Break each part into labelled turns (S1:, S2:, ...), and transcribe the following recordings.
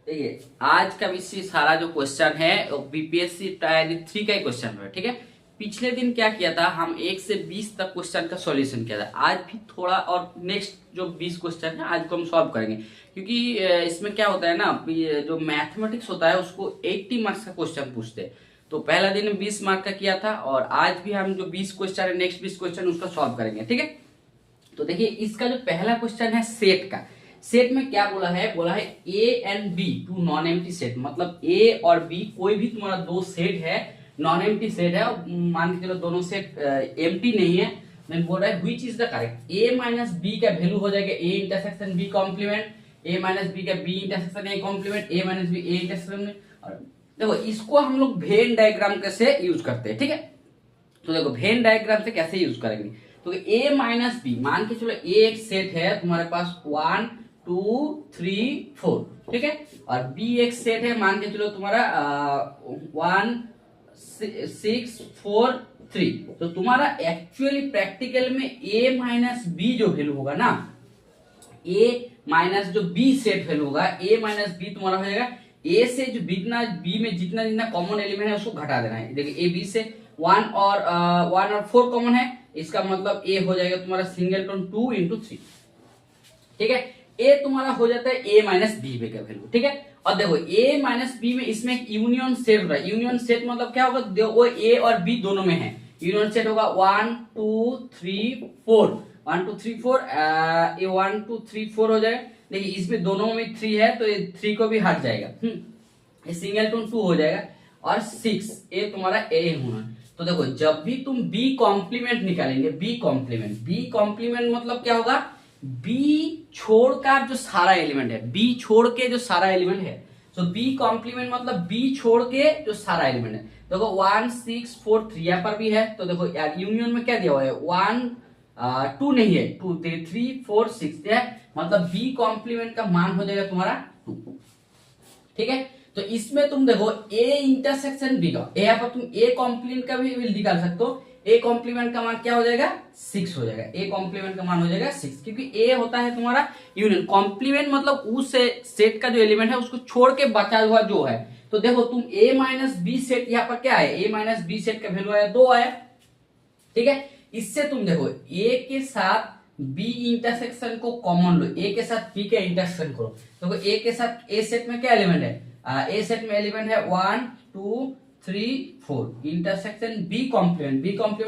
S1: देखिए आज का विषय सारा जो क्वेश्चन है वो बीपीएससी टायर 3 का ही क्वेश्चन है। ठीक है, पिछले दिन क्या किया था, हम 1 से 20 तक क्वेश्चन का सॉल्यूशन किया था। आज भी थोड़ा और नेक्स्ट जो 20 क्वेश्चन है आज को हम सॉल्व करेंगे, क्योंकि इसमें क्या होता है ना, ये जो मैथमेटिक्स होता है उसको 80 मार्क्स का क्वेश्चन पूछते हैं। तो पहला दिन 20 मार्क का किया था और आज भी हम जो 20 क्वेश्चन है, नेक्स्ट 20 क्वेश्चन उसका सॉल्व करेंगे। ठीक है, तो देखिए इसका जो पहला क्वेश्चन है सेट का। सेट में क्या बोला है A and B two non empty set, मतलब ए और बी कोई भी तुम्हारा दो सेट है, नॉन एम्प्टी सेट है, मान के चलो दोनों सेट एम्प्टी नहीं है। मैं बोल रहा है which is the correct, A minus B का वैल्यू हो जाएगा A intersection B complement, A minus B का B intersection A complement, A minus B A intersection. और देखो इसको हम लोग वेन डायग्राम कैसे यूज करते हैं। ठीक है, तो देखो वेन डायग्राम से कैसे यूज करेंगे, तो ए माइनस बी, मान के चलो ए एक सेट है तुम्हारे पास 1 2 3 4, ठीक है, और बी एक सेट है, मान के चलो तुम्हारा 1 6 4 3। तो तुम्हारा एक्चुअली प्रैक्टिकल में ए माइनस बी जो वैल्यू होगा ना, ए माइनस जो बी सेट वैल्यू होगा, ए माइनस बी तुम्हारा हो जाएगा ए से जो जितना बी में जितना जितना कॉमन एलिमेंट है उसको घटा देना है। देखिए ए बी से 1 और 4 कॉमन है, इसका मतलब ए हो जाएगा तुम्हारा सिंगलटन 2 इंटू 3। ठीक है, ए तुम्हारा हो जाता है ए माइनस बी का वैल्यू। ठीक है, और देखो ए माइनस बी में इसमें एक यूनियन सेट होगा। यूनियन सेट मतलब क्या होगा, वो ए और बी दोनों में है। यूनियन सेट होगा 1 2 3 4, 1 2 3 4, ये 1 2 3 4 हो जाएगा। देखिए इसमें दोनों में 3 है तो ये 3 को भी हट जाएगा, ये सिंगलटन 2 हो जाएगा, और 6 ये तुम्हारा ए होना। तो देखो जब भी तुम बी कॉम्प्लीमेंट निकालेंगे, बी कॉम्प्लीमेंट मतलब क्या होगा, बी छोड़ कर जो सारा एलिमेंट है, बी छोड़ के जो सारा एलिमेंट है, तो बी कॉम्प्लीमेंट मतलब बी छोड़ के जो सारा एलिमेंट है। देखो 1 6 4 3 यहाँ पर भी है, तो देखो यार यूनियन में क्या दिया हुआ है, 1 2 नहीं है, 2 3 4 6 है, मतलब बी कॉम्प्लीमेंट का मान हो जाएगा तुम्हारा 2। ठीक है, तो इसमें तुम देखो ए इंटरसेक्शन बी का, यहाँ पर तुम ए कॉम्प्लीमेंट का भी निकाल सकते हो। ए कॉम्प्लीमेंट का मान क्या हो जाएगा, 6 हो जाएगा। ए कॉम्प्लीमेंट का मान हो जाएगा 6, क्योंकि ए होता है तुम्हारा यूनियन, कॉम्प्लीमेंट मतलब उस सेट का जो एलिमेंट है उसको छोड़ के बचा हुआ जो है। तो देखो तुम ए माइनस बी सेट यहाँ पर क्या है, ए माइनस बी सेट का वैल्यू आया 2 आया। ठीक है, इससे तुम देखो ए के साथ बी इंटरसेक्शन को कॉमन लो, ए के साथ बी का इंटरसेक्शन करो। देखो ए के साथ ए सेट में क्या एलिमेंट है, ए सेट में एलिमेंट है 1 2 3 4, इंटरसेक्शन बी कॉम्प्लीमेंट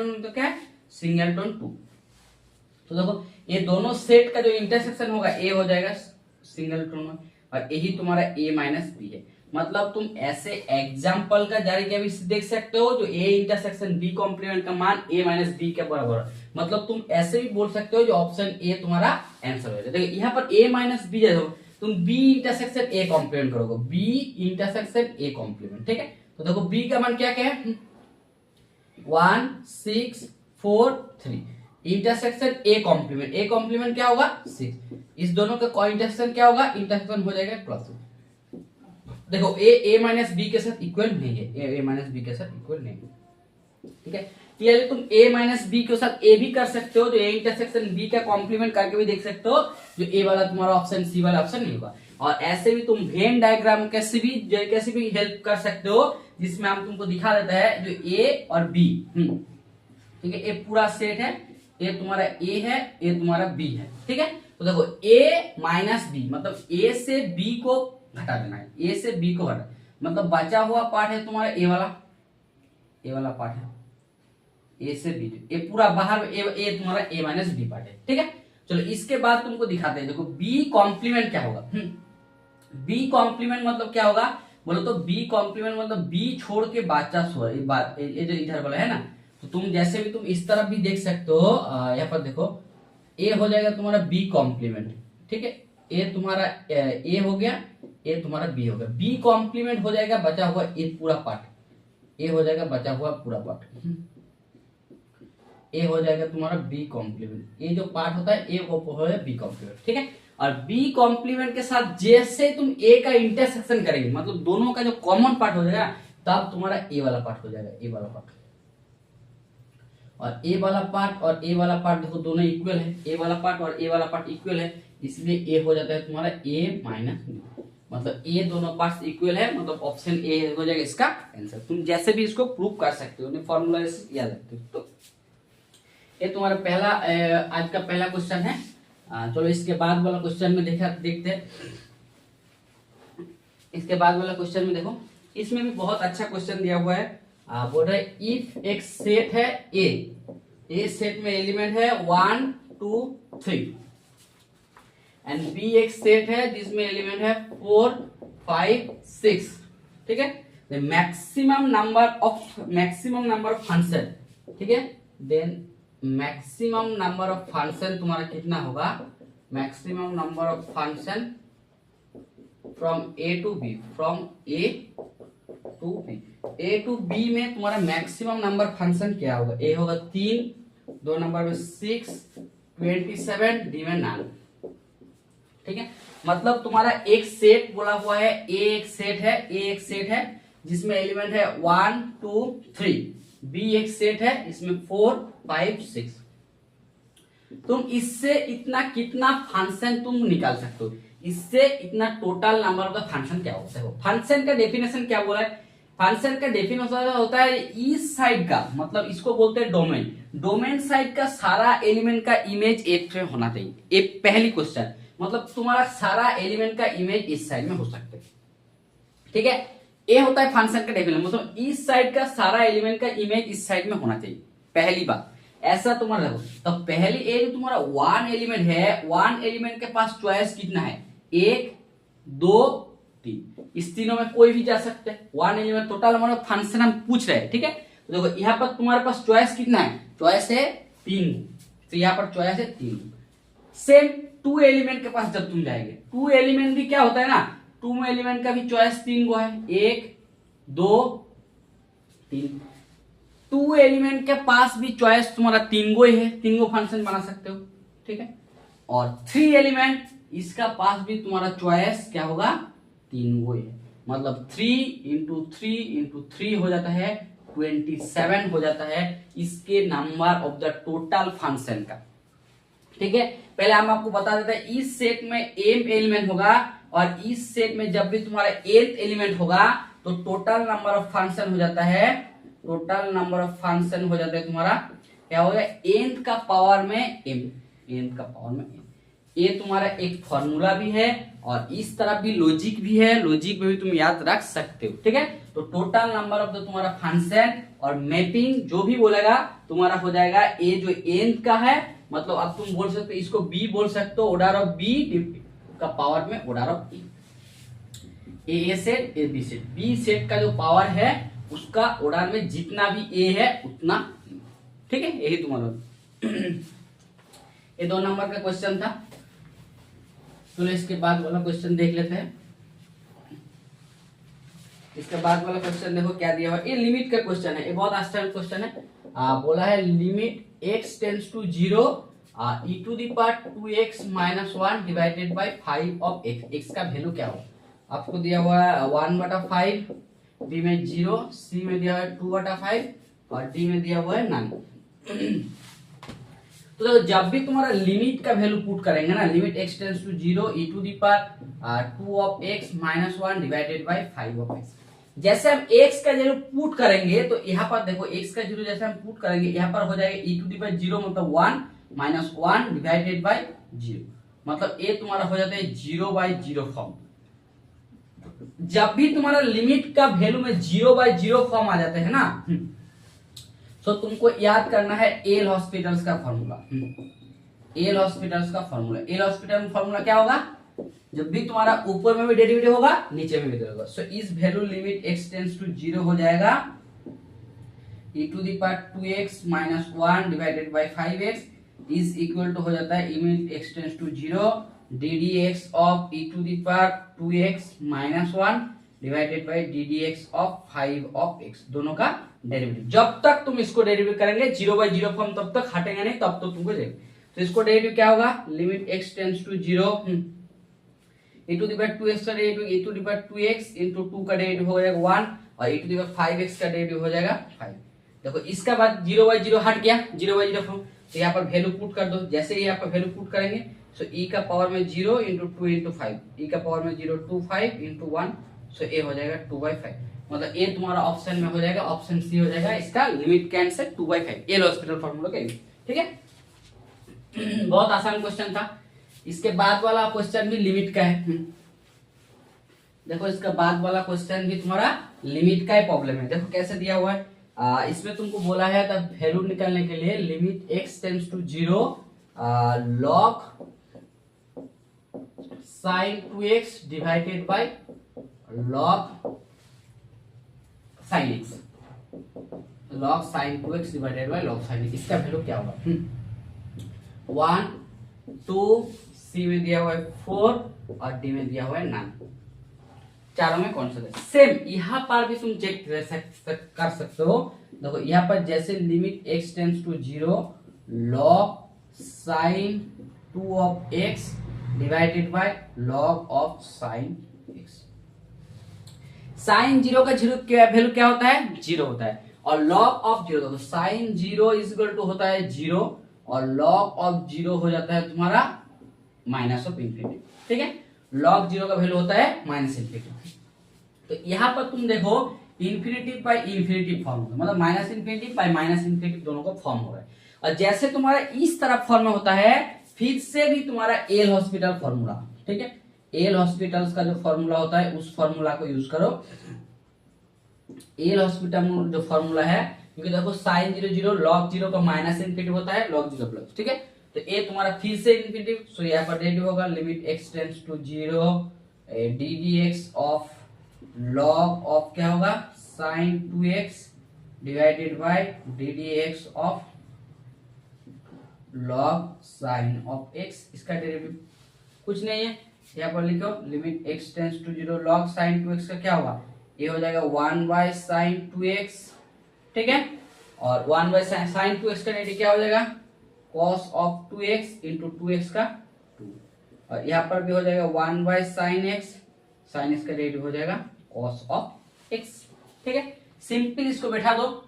S1: मतलब क्या है, सिंगलटन 2। तो देखो ये दोनों सेट का जो इंटरसेक्शन होगा ए हो जाएगा सिंगलटन में, और यही तुम्हारा ए माइनस बी है। मतलब तुम ऐसे एग्जाम्पल का जारी क्या भी देख सकते हो, जो ए इंटरसेक्शन बी कॉम्प्लीमेंट का मान ए माइनस बी के बराबर है। मतलब तुम ऐसे भी बोल सकते हो जो ऑप्शन ए तुम्हारा आंसर हो जाएगा। देखो यहाँ पर ए माइनस बी जैसे तुम बी इंटरसेक्शन ए कॉम्प्लीमेंट करोगे, बी इंटरसेक्शन ए कॉम्प्लीमेंट। ठीक है, तो देखो बी का मान क्या क्या है, 1 6 4 3, इंटरसेक्शन ए कॉम्प्लीमेंट क्या होगा 6, इस दोनों का इंटरसेक्शन क्या होगा, इंटरसेक्शन हो जाएगा प्लस। देखो ए माइनस बी के साथ इक्वल नहीं है, ए माइनस बी के साथ इक्वल नहीं है। ठीक है, क्लियर, तुम a माइनस बी के साथ a भी कर सकते हो, जो a इंटरसेक्शन b का कॉम्प्लीमेंट करके भी देख सकते हो, जो a वाला तुम्हारा ऑप्शन c वाला ऑप्शन नहीं होगा। और ऐसे भी तुम वेन डायग्राम कैसे भी हेल्प कर सकते हो, जिसमें हम तुमको दिखा देता है जो a और b। ठीक है, a पूरा सेट है, a तुम्हारा a है, a तुम्हारा b है। ठीक है, तो देखो a माइनस बी मतलब a से b को घटा देना है, a से b को घटा, मतलब बचा हुआ पार्ट है तुम्हारा a वाला पार्ट है, ए से बी, ए पूरा बाहर ए तुम्हारा ए माइनस बी पार्ट है। ठीक है, चलो इसके बाद तुमको दिखाते हैं। देखो बी कॉम्प्लीमेंट क्या होगा, बी कॉम्प्लीमेंट मतलब क्या होगा बोलो तो, बी कॉम्प्लीमेंट मतलब बी छोड़ के बाचा ये जो इधर वाला है ना, तो तुम जैसे भी तुम इस तरफ भी देख सकते हो, यहाँ पर देखो ए हो जाएगा तुम्हारा बी कॉम्प्लीमेंट। ठीक है, ए तुम्हारा ए हो गया, ए तुम्हारा बी हो गया, बी कॉम्प्लीमेंट हो जाएगा बचा हुआ ए पूरा पार्ट, ए हो जाएगा बचा हुआ पूरा पार्ट, ए हो जाएगा तुम्हारा बी कॉम्प्लीमेंट, ये जो पार्ट होता है ए वो हो जाएगा बी कॉम्प्लीमेंट। ठीक है, और बी कॉम्प्लीमेंट के साथ जैसे तुम ए का इंटरसेक्शन करेंगे, मतलब दोनों का जो कॉमन पार्ट हो जाएगा, तब तुम्हारा ए वाला पार्ट हो जाएगा, ए वाला पार्ट। और ए वाला पार्ट और ए वाला पार्ट देखो दोनों इक्वल है, ए वाला पार्ट और ए वाला पार्ट इक्वल है, इसलिए ए हो जाता है तुम्हारा ए माइनस बी। मतलब ये दोनों पार्ट्स इक्वल है, मतलब ऑप्शन ए हो जाएगा इसका आंसर। तुम जैसे भी इसको प्रूव कर सकते हो, फॉर्मूला याद रखते हो। तो ये तुम्हारा पहला आज का पहला क्वेश्चन है। चलो इसके बाद वाला क्वेश्चन में देखते हैं। इसके बाद वाला क्वेश्चन में देखो, इसमें भी बहुत अच्छा क्वेश्चन दिया हुआ है। बोल रहा है इफ एक सेट है ए सेट में एलिमेंट है 1 2 3 एंड बी एक सेट है जिसमें एलिमेंट है 4 5 6, ठीक है। The maximum number of function, ठीक है। Then maximum number of function तुम्हारा कितना होगा, maximum number of function from A to B, from A to B में तुम्हारा मैक्सिमम नंबर फंक्शन क्या होगा। ए होगा 3, 2 नंबर में 6 27, डी में 9, ठीक है। मतलब तुम्हारा एक सेट बोला हुआ है, ए एक सेट है जिसमें एलिमेंट है 1 2 3, बी एक सेट है इसमें 4 5 6। तुम इससे इतना कितना फंक्शन तुम निकाल सकते हो, इससे इतना टोटल नंबर का फंक्शन क्या होता है। फंक्शन का डेफिनेशन क्या बोला है, फंक्शन का डेफिनेशन होता है इस साइड का, मतलब इसको बोलते हैं डोमेन साइड का सारा एलिमेंट का इमेज एक में होना चाहिए। ये पहली क्वेश्चन, मतलब तुम्हारा सारा एलिमेंट का इमेज इस साइड में हो सकते हैं, ठीक है। ये होता है फंक्शन का डेफिनेशन, मतलब इस साइड का सारा एलिमेंट का इमेज इस साइड में होना चाहिए, पहली बात। ऐसा तुम्हारा देखो, तो पहली ए जो तुम्हारा 1 एलिमेंट है, 1 एलिमेंट के पास चॉइस कितना है, 1 2 3, इस तीनों में कोई भी जा सकते हैं। 1 एलिमेंट टोटल हमारा फंक्शन हम पूछ रहे हैं, ठीक है। तो देखो यहाँ पर तुम्हारे पास चॉइस कितना है, चॉइस है 3, तो यहाँ पर चॉइस है 3। सेम 2 एलिमेंट के पास जब तुम जाएंगे, 2 एलिमेंट भी क्या होता है ना, 2 एलिमेंट का भी चॉइस 3 गो है, 1 2 3। 2 एलिमेंट के पास भी चॉइस तुम्हारा 3 गो ही है, 3 गो फंक्शन बना सकते हो, ठीक है। और 3 एलिमेंट इसका पास भी तुम्हारा चॉइस क्या होगा, 3 गो है, मतलब 3 इंटू 3 हो जाता है 27 हो जाता है इसके number of the total function का, ठीक है। पहले हम आपको बता देते हैं, इस सेट में m एलिमेंट होगा और इस सेट में जब भी तुम्हारा nth एलिमेंट होगा तो टोटल नंबर ऑफ फंक्शन हो जाता है, टोटल नंबर ऑफ फंक्शन हो जाता है तुम्हारा क्या होगा, nth का पावर में m, nth का पावर में m। ये तुम्हारा एक फॉर्मूला भी है और इस तरह भी लॉजिक भी है, लॉजिक में भी तुम याद रख सकते हो, ठीक है। तो टोटल नंबर ऑफ द तुम्हारा फंक्शन और मैपिंग जो भी बोलेगा तुम्हारा हो जाएगा ए जो nth का है, मतलब अब तुम बोल सकते हो इसको बी बोल सकते हो, ऑर्डर ऑफ बी का पावर में order of A set, A B set, B set का जो पावर है उसका ऑर्डर में जितना भी ए है उतना, ठीक है। यही तुम्हारा ये 2 नंबर का क्वेश्चन था। चलो इसके बाद वाला क्वेश्चन देख लेते हैं। इसके बाद वाला क्वेश्चन देखो क्या दिया हुआ, ये लिमिट का क्वेश्चन है, ये बहुत आसान क्वेश्चन है। बोला है limit x tends to 0 e to the power 2x minus 1 divided by 5 of x का वैल्यू क्या हो। आपको दिया हुआ है 1/5, b में 0, c में दिया हुआ है 2/5 और d में दिया हुआ है 9। तो जब भी तुम्हारा लिमिट का वैल्यू पुट करेंगे ना, limit x tends to 0 e to the power 2 of x minus 1 divided by 5 of x, जैसे हम x का वैल्यू पुट करेंगे तो यहाँ पर देखो x का वैल्यू जैसे हम पुट करेंगे यहाँ पर हो जाएगा e टू द पावर 0 मतलब 1 माइनस 1 डिवाइडेड बाय 0, मतलब ये तुम्हारा हो जाता है 0/0 फॉर्म। जब भी तुम्हारा लिमिट का वैल्यू में 0/0 फॉर्म आ जाते हैं ना, तो तुमको याद करना है एल हॉस्पिटल्स का फॉर्मूला। एल हॉस्पिटल्स का फॉर्मूला, एल हॉस्पिटल फॉर्मूला क्या होगा, जब भी तुम्हारा ऊपर में भी डेरिवेटिव होगा नीचे में भी डेरिवेटिव होगा, सो इस value limit x tends to 0 हो जाएगा e to the power 2x minus 1 divided by 5x is equal to हो जाता है limit x tends to 0 ddx of e to the power 2x minus 1 divided by ddx of 5 of x, दोनों का derivative. जब तक तुम इसको derivative करेंगे 0/0 फॉर्म तब तक हटेगा नहीं, तब तो तुमको देगा। तो इसको डेरिवेटिव क्या होगा, limit x tends to 0 e to the power 2x का derivative e to the power 2x into 2 का डेरिवेटिव हो जाएगा 1 और e to the power 5x का डेरिवेटिव हो जाएगा 5। देखो इसका बाद 0/0 हट गया, 0/0 फॉर्म, तो यहाँ पर वैल्यू पुट कर दो। जैसे ही यहाँ पर वैल्यू पुट करेंगे सो ई का पावर में 0 इंटू 2 इंटू 5, ई का पावर में 0 2 5 इंटू 1, सो ए हो जाएगा 2/5। मतलब ए तुम्हारा ऑप्शन में हो जाएगा, ऑप्शन सी हो जाएगा इसका लिमिट का आंसर 2/5 एल हॉस्पिटल फार्मूला के लिए। ठीक है, बहुत आसान क्वेश्चन था। इसके बाद वाला क्वेश्चन भी लिमिट का है। देखो इसका बाद वाला क्वेश्चन भी तुम्हारा लिमिट का ही प्रॉब्लम है। देखो कैसे दिया हुआ है, इसमें तुमको बोला है तब वैल्यू निकालने के लिए limit x tends to 0 log sin 2x divided by log sin x, log sin 2x divided by log sin x, इसका वैल्यू क्या होगा? 1 2 सी में दिया हुआ है 4 और डी में दिया हुआ है 9, चारों में कौन सा है? सेम यहाँ पर भी तुम चेक कर सकते हो। देखो यहाँ पर जैसे limit x tends to 0 log sin 2 of x divided by log of sin x। sin 0 का वैल्यू क्या होता है? 0 होता है। और log ऑफ 0 देखो sin 0 इज इक्वल टू होता है 0 और log ऑफ 0 हो जाता है तुम्हारा माइनस ऑफ इंफिनिटी। ठीक है, log 0 का वैल्यू होता है माइनस इंफिनिटी। तो यहाँ पर तुम देखो इंफिनिटी बाय इंफिनिटी फॉर्म होगा, मतलब minus infinity bye minus infinity दोनों का फॉर्म हो रहा है। और जैसे तुम्हारा इस तरह फॉर्म में होता है, फिर से भी तुम्हारा एल हॉस्पिटल फॉर्मूला, ठीक है, एल हॉस्पिटल्स का जो फॉर्मूला होता है उस फॉर्मूला को यूज करो। एल हॉस्पिटल जो फॉर्मूला है, क्योंकि देखो साइन 0 0 log 0 का माइनस इंफिनिटी होता है log 0 प्लस। ठीक है, तो ए तुम्हारा फिर से इंफिनिटी, सो यहाँ पर डेरिवेटिव होगा limit x tends to 0 D D x of log of क्या होगा sin 2x divided by D D x of log sin of x। इसका डेरिवेटिव कुछ नहीं है, यहाँ पर लिखो limit x tends to 0 log sin 2x का क्या होगा? ये हो जाएगा 1 बाय sin 2x। ठीक है, और 1 बाय sin 2x का डेरिवेटिव क्या हो जाएगा? cos of 2x into 2x का 2, और यहाँ पर भी हो जाएगा 1 बाय sin x का डेरिवेटिव हो जाएगा cos ऑफ x। ठीक है, सिंपल इसको बैठा दो,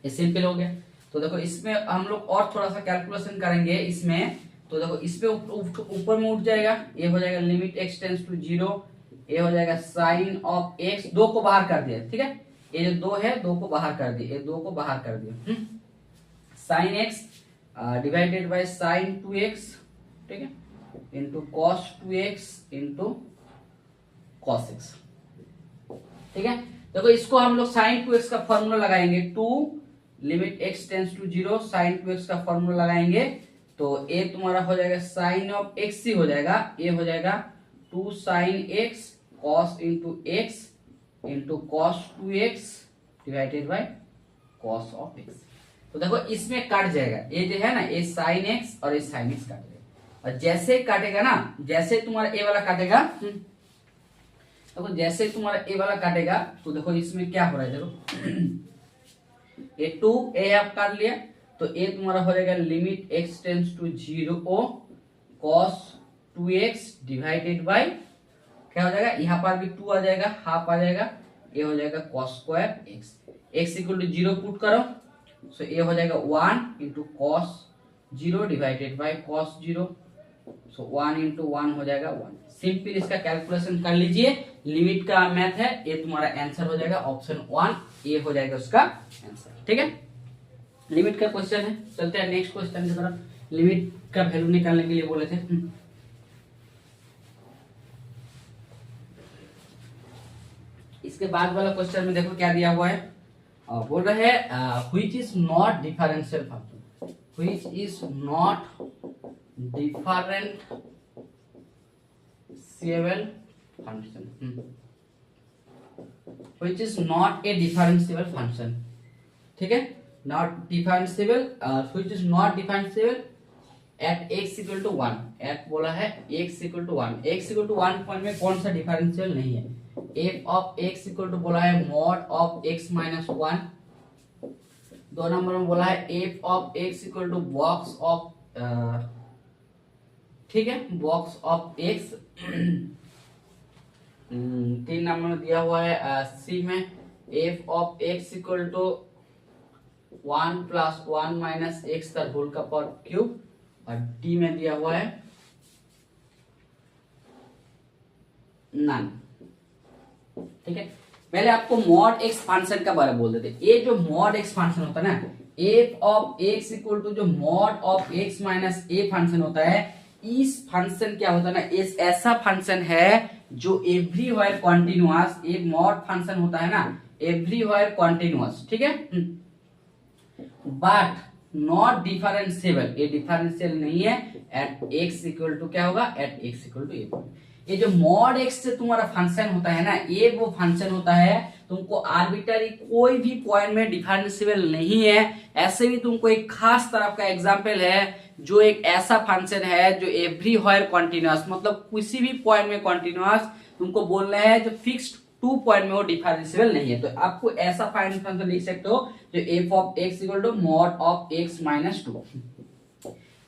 S1: ये सिंपल हो गया। तो देखो इसमें हम लोग और थोड़ा सा कैलकुलेशन करेंगे इसमें, तो देखो इसमें ऊपर में उठ जाएगा, ये हो जाएगा लिमिट x टेंड्स टू 0, ये हो जाएगा sin ऑफ x, दो को बाहर कर दिया। ठीक है, ये जो दो है दो को बाहर कर दिए, ये दो को बाहर कर दिया, sin x divided bye sin 2x, ठीक है, into cos 2x into cos x। ठीक है, देखो इसको हम लोग sin 2x का फॉर्मूला लगाएंगे, 2 limit x tends to 0 sin 2x का फॉर्मूला लगाएंगे, तो a तुम्हारा हो जाएगा sin ऑफ x ही हो जाएगा, a हो जाएगा 2 sin x cos into x into cos 2x divided by cos of x। तो देखो इसमें काट जाएगा, ये जो है ना ये sin x और ये sin x काट जाएगा, और जैसे काटेगा ना, जैसे तुम्हारा a वाला काटेगा, देखो जैसे तुम्हारा ए वाला काटेगा, तो देखो इसमें क्या हो रहा है, देखो ये 2 ए आप काट लिया, तो ए तुम्हारा हो जाएगा limit x tends to 0 cos 2x divided by क्या हो जाएगा, यहाँ पर भी 2 आ जाएगा, हाफ आ जाएगा, ये हो जाएगा cos square x, x equal to 0 put करो, सो ये हो जाएगा 1 into cos 0 divided by cos 0, so 1 into 1 हो जाएगा 1। सिंपल इसका कैलकुलेशन कर लीजिए, लिमिट का मैथ है, ये तुम्हारा आंसर हो जाएगा ऑप्शन 1, ये हो जाएगा उसका आंसर। ठीक है, लिमिट का क्वेश्चन है। चलते हैं नेक्स्ट क्वेश्चन की तरफ, लिमिट का वैल्यू निकालने के लिए बोले थे। इसके बाद वाला क्वेश्चन में देखो क्या दिया हुआ है, बोल रहा है which is not differential function, which is not differentiable function, which is not a differentiable function। ठीक है, not differentiable, which is not differentiable at x equal to 1, at बोला है x equal to 1, x equal to 1 point में कौन सा differential नहीं है, f of x equal to बोला है mod of x minus 1, 2 number में बोला है f of x equal to box of ठीक है बॉक्स ऑफ x, 3 नंबर में दिया हुआ है सी में f of x equal to 1 plus 1 minus x का होल का पावर क्यूब, और डी में दिया हुआ है नन। ठीक है, पहले आपको मॉड एक्स फंक्शन का बारे में बोल देते। ये जो मॉड एक्स फंक्शन होता है ना, F of x equal to जो mod of x minus A function होता है, इस फंक्शन क्या होता है ना, इस ऐसा फंक्शन है जो एवरीवेयर कॉन्टिन्यूअस, एक मॉड फंक्शन होता है ना एवरीवेयर कॉन्टिन्यूअस, ठीक है, बट नॉट डिफरेंशिएबल, ये डिफरेंशियल नहीं है एट एक्स इक्वल टू क्या होगा, एट एक्स इक्वल टू ए। ये जो मॉड एक्स से तुम्हारा फंक्शन होता है ना, ये वो फंक्शन होता है तुमको आर्बिट्ररी कोई भी पॉइंट में डिफरेंशिएबल नहीं है। ऐसे भी तुमको एक खास तरह का एग्जांपल है जो एक ऐसा फंक्शन है जो एवरीवेयर कॉन्टिन्यूअस, मतलब किसी भी पॉइंट में कॉन्टिन्यूअस तुमको बोलना है, जो फिक्स्ड 2 पॉइंट में वो डिफरेंशिएबल नहीं है। तो आपको ऐसा फंक्शन लिख सकते हो जो f of x equal to mod of x minus 2।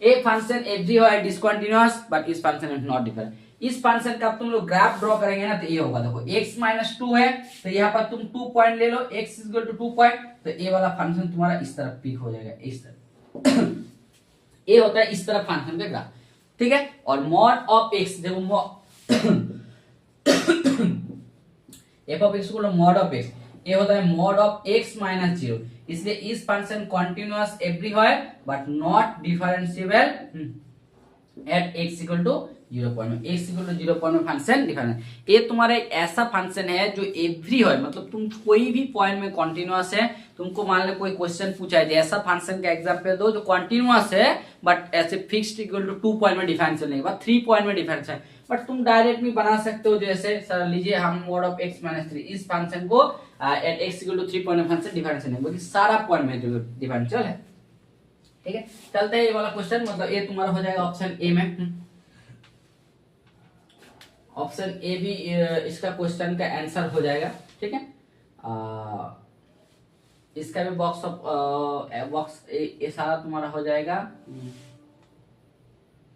S1: एक फंक्शन एवरीवेयर डिसकंटिन्यूअस बट इस फंक्शन इज नॉट डिफरेंट। इस फंक्शन का तुम लोग ग्राफ ड्रॉ करेंगे ना तो ये होगा, देखो x माइनस 2 है तो यहाँ पर तुम 2 पॉइंट ले लो, x इक्वल टू 2 पॉइंट, तो ये वाला फंक्शन तुम्हारा इस तरफ पिक हो जाएगा, इस तरफ ये होता है इस तरफ फंक्शन का ग्राफ, ठीक है। और मॉड ऑफ x, देखो f of x equal to mod of x, ये होता है मॉड ऑफ x माइनस 0, इसलिए इस function continuous everywhere but not differentiable at x equal to 0 point में, x इक्वल टू 0 पॉइंट में फंक्शन डिफरेंट। ये तुम्हारा एक ऐसा फंक्शन है जो एवरीवेयर, मतलब तुम कोई भी पॉइंट में कॉन्टिन्यूअस है, तुमको मान लो कोई क्वेश्चन पूछा है ऐसा फंक्शन का एग्जांपल दो जो कॉन्टिन्यूअस है बट ऐसे फिक्स्ड इक्वल टू 2 पॉइंट में डिफरेंशियल नहीं, 3 पॉइंट में डिफरेंशियल, बट तुम डायरेक्ट भी बना सकते हो। जैसे सर लीजिए हम मॉड ऑफ x माइनस 3, इस फंक्शन को at x equal to 3 point में फंक्शन डिफरेंशियल नहीं, बल्कि सारा पॉइंट में जो डिफरेंशियल है, ठीक है। चलते हैं ये वाला क्वेश्चन, मतलब ये तुम्हारा हो जाएगा ऑप्शन ए में। ऑप्शन ए भी इसका क्वेश्चन का आंसर हो जाएगा, ठीक है। इसका भी बॉक्स ऑफ बॉक्स ये सारा तुम्हारा हो जाएगा,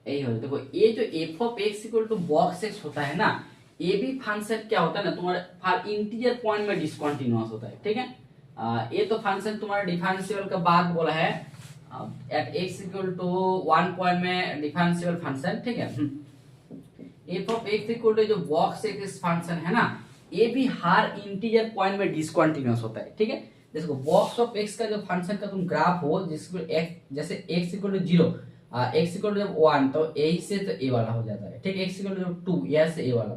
S1: यही हो। देखो ये जो f of x equal to box x होता है ना, ये भी फंक्शन क्या होता है ना तुम्हारे फॉर इंटीजर पॉइंट में डिसकंटिन्यूअस होता है, ठीक है। ये तो फंक्शन तुम्हारा डिफरेंशिएबल का बात बोला है, at x equal to 1 point में डिफरेंशिएबल फंक्शन, ठीक है। F of x equal to जो बॉक्स एक्स फंक्शन है ना, ये भी हर इंटीजर पॉइंट में डिसकंटिन्यूअस होता है, ठीक है। देखो बॉक्स ऑफ एक्स का जो फंक्शन का तुम ग्राफ हो जिसको एक्स, जैसे x equal to 0, x equal to जब 1 तो ए से तो ए वाला हो जाता है, ठीक है। एक्स इक्वल टू 2 यहाँ से ए वाला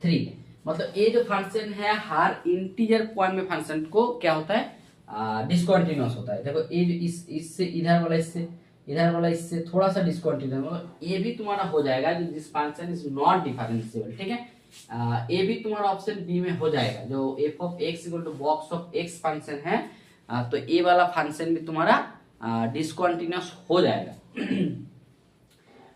S1: 3, मतलब ये जो फंक्शन है हर इंटीजर पॉइंट में फंक्शन को क्या होता है डिसकंटिन्यूअस होता है। देखो ये जो इससे इधर वाला इधर वाला इससे थोड़ा सा डिसकंटिन्यूअस, मतलब ये भी तुम्हारा हो जाएगा जो this function is not differentiable, ठीक है। ये भी तुम्हारा ऑप्शन बी में हो जाएगा, जो f of x equal to box of x function है, तो ये वाला फंक्शन भी तुम्हारा डिसकंटिन्यूअस हो जाएगा।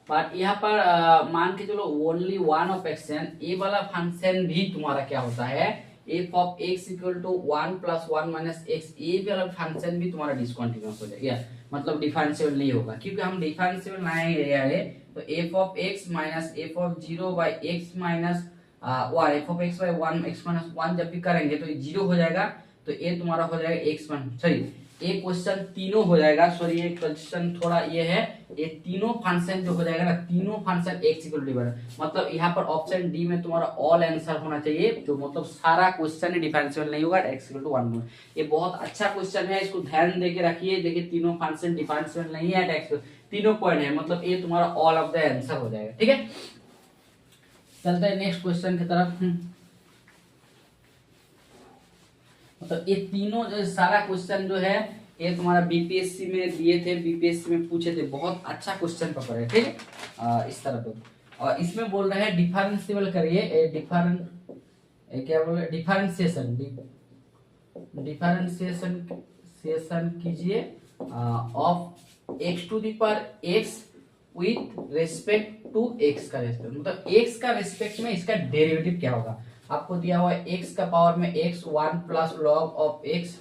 S1: बट यहाँ पर मान के चलो ओनली वन ऑफ एक्शन, ये वाला फंक्शन भी तुम्हारा क्या होता है, F of x equal to 1 plus 1 minus x, ये वाला फंक्शन भी तुम्हारा डिसकंटिन्यूअस हो जाएगा, मतलब डिफरेंशिएबल नहीं होगा, क्योंकि हम डिफरेंशिएबल लाएंगे तो F of x minus F of 0 by x minus 1, F of x by 1 x minus 1 जब भी करेंगे तो ये 0 हो जाएगा, तो ये तुम्हारा हो जाएगा एक्स सॉरी ये क्वेश्चन तीनों हो जाएगा, सॉरी ये क्वेश्चन थोड़ा ये है, ये तीनों फंक्शन जो हो जाएगा ना, तीनों फंक्शन एक्स इक्वल टू, मतलब यहाँ पर ऑप्शन डी में तुम्हारा ऑल आंसर होना चाहिए, जो मतलब सारा क्वेश्चन डिफरेंशिएबल नहीं होगा, एक्स इक्वल टू 1। ये बहुत अच्छा क्वेश्चन है, इसको ध्यान देके रखिए। देखिए तीनों फंक्शन डिफरेंशिएबल नहीं है, एक्स तीनों पॉइंट है, मतलब ये तुम्हारा ऑल ऑफ द आंसर हो जाएगा, ठीक है। चलते हैं नेक्स्ट क्वेश्चन की तरफ। मतलब ये तीनों जो सारा क्वेश्चन जो है ये तुम्हारा बीपीएससी में दिए थे, बीपीएससी में पूछे थे, बहुत अच्छा क्वेश्चन पेपर है, ठीक है। इस तरह पे और इसमें बोल रहा है डिफरेंशिएबल करिए, क्या बोल रहे हैं, डिफरेंशिएशन कीजिए of x to the power x with respect to x का रेस्पेक्ट, मतलब एक्स का रेस्पेक्ट में इसका डेरिवेटिव क्या होगा। आपको दिया हुआ है एक्स का पावर में x 1 plus log of x,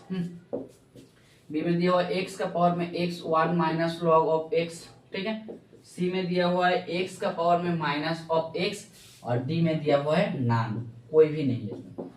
S1: B में दिया हुआ है एक्स का पावर में x 1 minus log of x, ठीक है। सी में दिया हुआ है एक्स का पावर में माइनस ऑफ एक्स, और डी में दिया हुआ है नॉन, कोई भी नहीं है इसमें।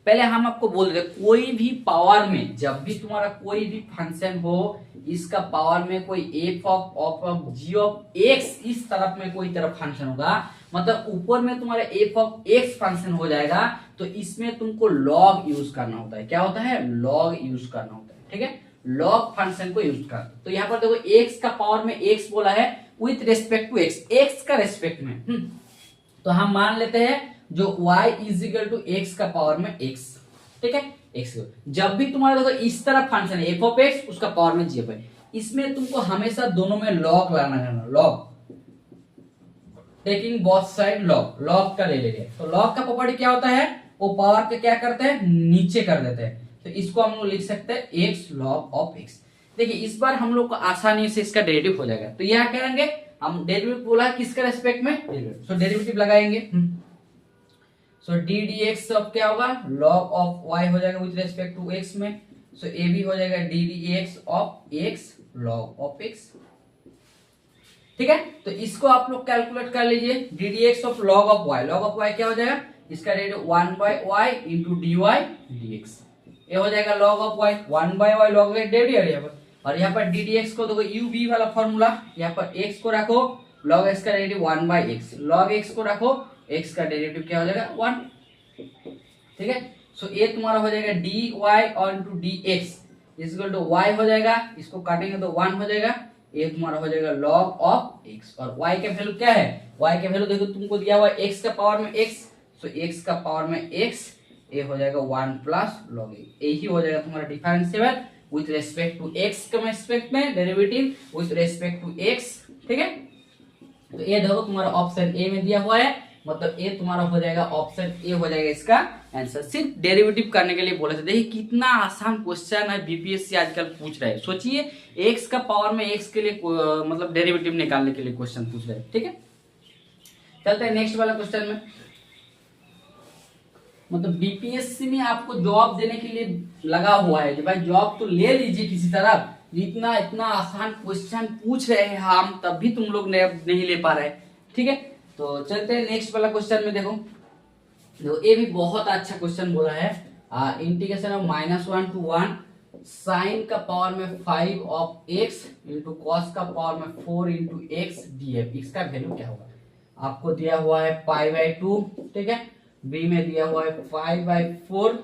S1: पहले हम आपको बोल रहे कोई भी पावर में जब भी तुम्हारा कोई भी फंक्शन हो, इसका पावर में कोई f of g of x इस तरफ में कोई तरफ फंक्शन होगा, मतलब ऊपर में तुम्हारा एफ ऑफ एक्स फंक्शन हो जाएगा, तो इसमें तुमको लॉग यूज करना होता है। क्या होता है? लॉग यूज करना होता है। ठीक है, लॉग फंक्शन को यूज कर। तो यहाँ पर देखो एक्स का पावर में एक्स बोला है with respect to x, x का रेस्पेक्ट में। तो हम मान लेते हैं जो y is equal to x का पावर में x, ठीक है, x। जब भी तुम्हारा देखो इस तरफ फंक्शन है एफ ऑफ एक्स, उसका पावर में जी ऑफ एक्स, इसमें तुमको हमेशा दोनों में लॉग लाना है, log taking both side log, log का ले लेंगे। तो लॉग का प्रॉपर्टी क्या होता है? वो पावर के क्या करते हैं? नीचे कर देते हैं। तो इसको हम लोग लिख सकते हैं एक्स लॉग ऑफ एक्स। देखिए इस बार हम लोग को आसानी से इसका डेरिवेटिव हो जाएगा। तो यह करेंगे हम, डेरिवेटिव बोला किसका रेस्पेक्ट में? सो डेरिवेटिव लगाएंगे। सो डी डी एक्स अब क्या होगा? लॉग ऑफ वाई हो जाएगा विथ रेस्पेक्ट टू एक्स में। सो ए भी हो जाएगा d D x of x log of x. ठीक है, तो इसको आप लोग कैलकुलेट कर लीजिए। D D x of log of y, log of y क्या हो जाएगा? इसका derivative 1 by y into d y d x. ये हो जाएगा log of y, 1 by y log derivative यहाँ पर। और यहाँ पर डी डी एक्स को देखो यू बी वाला फॉर्मूला, यहाँ पर एक्स को रखो, लॉग एक्स का derivative 1 by x, log x को रखो, एक्स का डेरिवेटिव क्या हो जाएगा? 1। ठीक है, सो ये तुम्हारा हो जाएगा डी वाई और into D x equal to y हो जाएगा, इसको काटेंगे तो 1 हो जाएगा, ये तुम्हारा हो जाएगा लॉग ऑफ एक्स। और y का वैल्यू क्या है? y का वैल्यू देखो तुमको दिया हुआ है x का पावर में x, सो x का पावर में x, ये हो जाएगा 1 प्लस लॉग एक्स। यही हो जाएगा तुम्हारा differentiable with respect to x के रेस्पेक्ट में, derivative with respect to x। ठीक है, तो ये देखो तुम्हारा ऑप्शन ए में दिया हुआ है, मतलब ये तुम्हारा हो जाएगा ऑप्शन ए हो जाएगा इसका आंसर। सिर्फ डेरिवेटिव करने के लिए बोले थे। देखिए कितना आसान क्वेश्चन है बीपीएससी आजकल पूछ रहे हैं। सोचिए एक्स का पावर में एक्स के लिए मतलब डेरिवेटिव निकालने के लिए क्वेश्चन पूछ रहे हैं। ठीक है, चलते हैं नेक्स्ट वाला क्वेश्चन में। मतलब बीपीएससी में आपको जॉब देने के लिए लगा हुआ है कि भाई जॉब तो ले लीजिए किसी तरह, इतना इतना आसान क्वेश्चन पूछ रहे हैं हम, तब भी तुम लोग नहीं ले पा रहे। ठीक है, तो चलते हैं नेक्स्ट वाला क्वेश्चन में। देखो ये भी बहुत अच्छा क्वेश्चन बोला है। इंटीग्रेशन ऑफ -1 to 1 साइन का पावर में 5 ऑफ x इंटू कॉस का पावर में 4 इंटू एक्स df। इसका वैल्यू क्या होगा? आपको दिया हुआ है π/2, ठीक है, b में दिया हुआ है 5/4,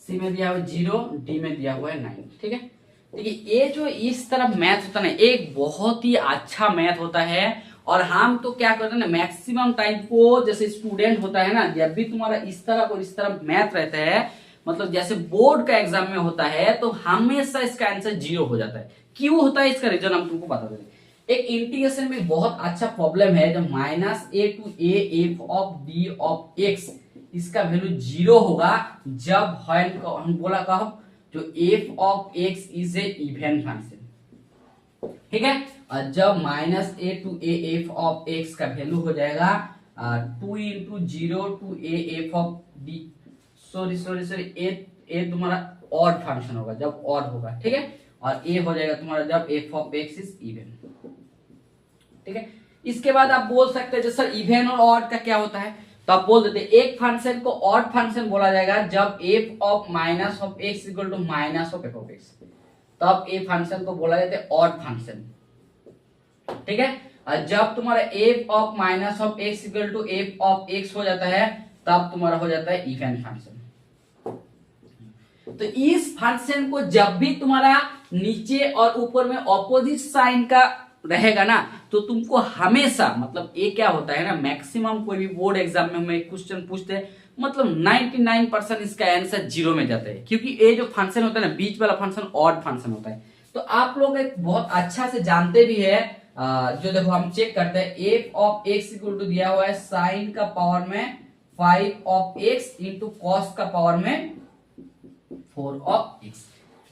S1: c में दिया हुआ है 0, d में दिया हुआ है 9। ठीक है, देखिए ये जो इस तरह मैथ होता है ना, एक बहुत ही अच्छा मैथ होता है। और हम तो क्या करते हैं ना, मैक्सिमम टाइम को जैसे स्टूडेंट होता है ना, जब भी तुम्हारा इस तरह और इस तरह मैथ रहता है, मतलब जैसे बोर्ड का एग्जाम में होता है, तो हमेशा इसका आंसर 0 हो जाता है। क्यों होता है इसका रीजन हम तुमको बता देंगे। एक इंटीग्रेशन में बहुत अच्छा प्रॉब्लम है, जब -a to a f of d of x, इसका वैल्यू 0 होगा जब हम बोला कहो जो f of x is a even function. ठीक है, और जब -a to a f of x का वैल्यू हो जाएगा 2 into 0 to a f of d, sorry a तुम्हारा ऑड फंक्शन होगा जब ऑड होगा। ठीक है, और a हो जाएगा तुम्हारा जब f of x is even. ठीक है, इसके बाद आप बोल सकते हैं जो सर इवन और ऑड का क्या होता है, तो आप बोल देते हैं एक फंक्शन को ऑड फंक्शन बोला जाएगा जब f of minus of x equal to minus of f of x, तब ए फंक्शन को बोला जाता है ऑड फंक्शन। ठीक है, और जब तुम्हारा f of minus of x equal to f of x हो जाता है, तब तुम्हारा हो जाता है इवन फंक्शन। तो इस फंक्शन को जब भी तुम्हारा नीचे और ऊपर में ऑपोजिट साइन का रहेगा ना, तो तुमको हमेशा, मतलब ये क्या होता है ना, मैक्सिमम कोई भी बोर्ड एग्जाम में हमें क्वेश्चन पूछते हैं, मतलब 99% इसका आंसर 0 में जाता है, क्योंकि ये जो फंक्शन होता है ना, बीच वाला फंक्शन ऑड फंक्शन होता है। तो आप लोग एक बहुत अच्छा से जानते भी है, जो देखो हम चेक करते हैं, f of x equal to दिया हुआ है साइन का पावर में 5 ऑफ x इंटू कॉस का पावर में 4 ऑफ x।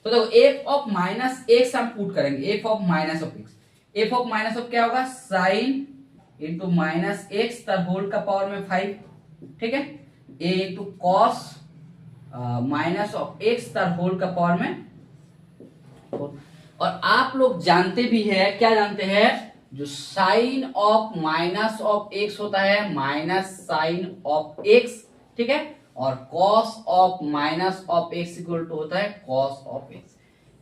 S1: तो देखो f ऑफ माइनस x हम पुट करेंगे, f of minus of x, f of minus of क्या होगा? साइन इंटू माइनस एक्स तर होल का पावर में 5। ठीक है, a into cos minus of x तर होल का पावर में 4। और आप लोग जानते भी है, क्या जानते हैं, जो sine of minus of x होता है माइनस साइन ऑफ एक्स। ठीक है, और cos of minus of x equal to होता है कॉस ऑफ एक्स।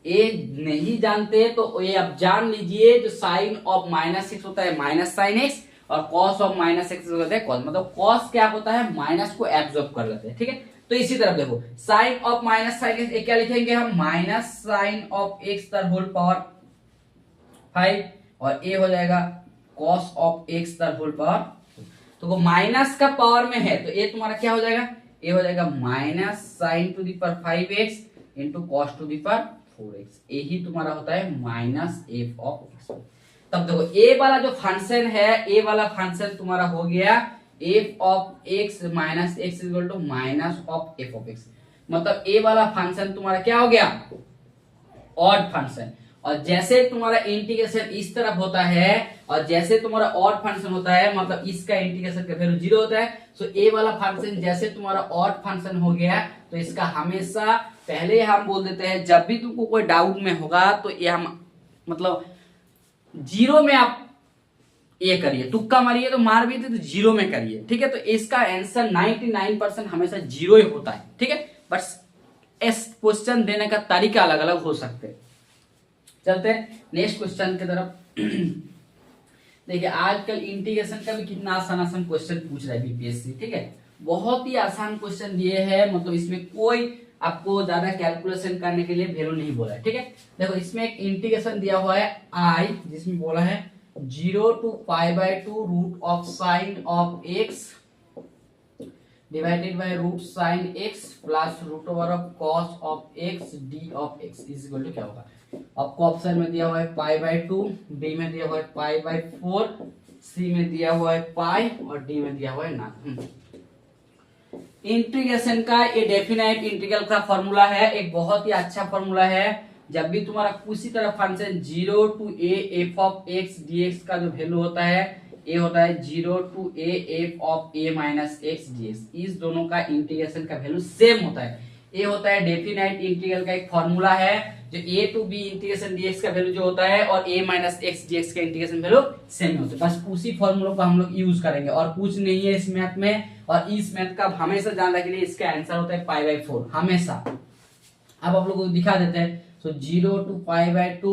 S1: ये नहीं जानते तो ये अब जान लीजिए, जो साइन ऑफ माइनस एक्स होता है माइनस साइन एक्स, और कॉस ऑफ माइनस एक्स होता है कॉस, मतलब कॉस क्या होता है माइनस को एब्जॉर्ब कर लेते हैं, ठीक है। तो इसी तरह देखो sine of minus sine x क्या लिखेंगे हम, minus sine of x the whole power 5, और ए हो जाएगा cos of x the whole power. तो वो माइनस का पावर में है तो ये तुम्हारा क्या हो जाएगा, ये हो जाएगा minus sine to the power 5x into cos to the power 4x। यही तुम्हारा होता है माइनस एफ ऑफ एक्स। तब देखो ए वाला जो फंक्शन है, ए वाला फंक्शन तुम्हारा हो गया f of x minus x equal to minus of f of x. मतलब ए वाला फंक्शन तुम्हारा क्या हो गया, ऑड फंक्शन। और जैसे तुम्हारा इंटीग्रेशन इस तरफ होता है और जैसे तुम्हारा ऑड फंक्शन होता है, मतलब इसका इंटीग्रेशन का वैल्यू 0 होता है, सो ए वाला फंक्शन जैसे तुम्हारा ऑड फंक्शन हो गया तो इसका हमेशा पहले हम बोल देते हैं, जब भी तुमको कोई डाउट में होगा तो ये हम मतलब 0 में आप ये करिए, तुक्का मारिए तो मार भी थे तो 0 में करिए, ठीक है। तो इसका आंसर 99% हमेशा 0 ही होता है, ठीक है। बस इस क्वेश्चन देने का तरीका अलग अलग हो सकते हैं। चलते हैं नेक्स्ट क्वेश्चन की तरफ। देखिए आजकल इंटीग्रेशन का भी कितना आसान आसान क्वेश्चन पूछ रहा है बीपीएससी, ठीक है। बहुत ही आसान क्वेश्चन दिए हैं, मतलब इसमें कोई आपको ज्यादा कैलकुलेशन करने के लिए वैल्यू नहीं बोला है, ठीक है। देखो इसमें एक इंटीग्रेशन दिया हुआ है आई, जिसमें बोला है 0 to π/2 root of sine of X divided by root sine X plus root over of cos of X D of x is equal to क्या होगा। आपको ऑप्शन में दिया हुआ है π/2, बी में दिया हुआ है π/4, सी में दिया हुआ है पाई और डी में दिया हुआ है नॉन। इंटीग्रेशन का ये डेफिनेट इंटीग्रल का फॉर्मूला है, एक बहुत ही अच्छा फॉर्मूला है। जब भी तुम्हारा किसी तरह function 0 to a f of x dx का जो वैल्यू होता है, ये होता है 0 to a f of a minus x dx। इस दोनों का इंटीग्रेशन का वैल्यू सेम होता है। ये होता है डेफिनेट इंटीग्रल का एक फॉर्मूला है, जो a to b integration dx का वैल्यू जो होता है और a minus x dx का इंटीग्रेशन वैल्यू सेम होता है। बस उसी फॉर्मूला को हम लोग यूज करेंगे और कुछ नहीं है इस मैथ में। और इस मैथ का हमेशा जानने के लिए इसका आंसर होता है π/4 हमेशा। अब आप लोग को दिखा देते हैं। So 0 to π/2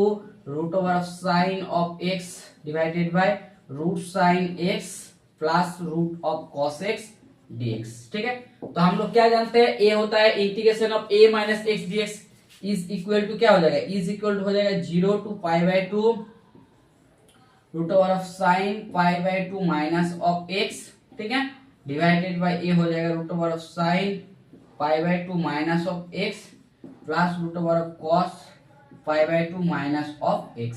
S1: root over of sine of x divided by root sine x plus root of cos x dx, ठीक है। तो हम लोग क्या जानते हैं, a होता है integration of a minus x dx is equal to क्या हो जाएगा, इज इक्वल टू हो जाएगा 0 to π/2 root over of sine π/2 minus of x, ठीक है, डिवाइडेड बाय a हो जाएगा root over of sine π/2 minus of x plus root over of cos π/2 minus of x।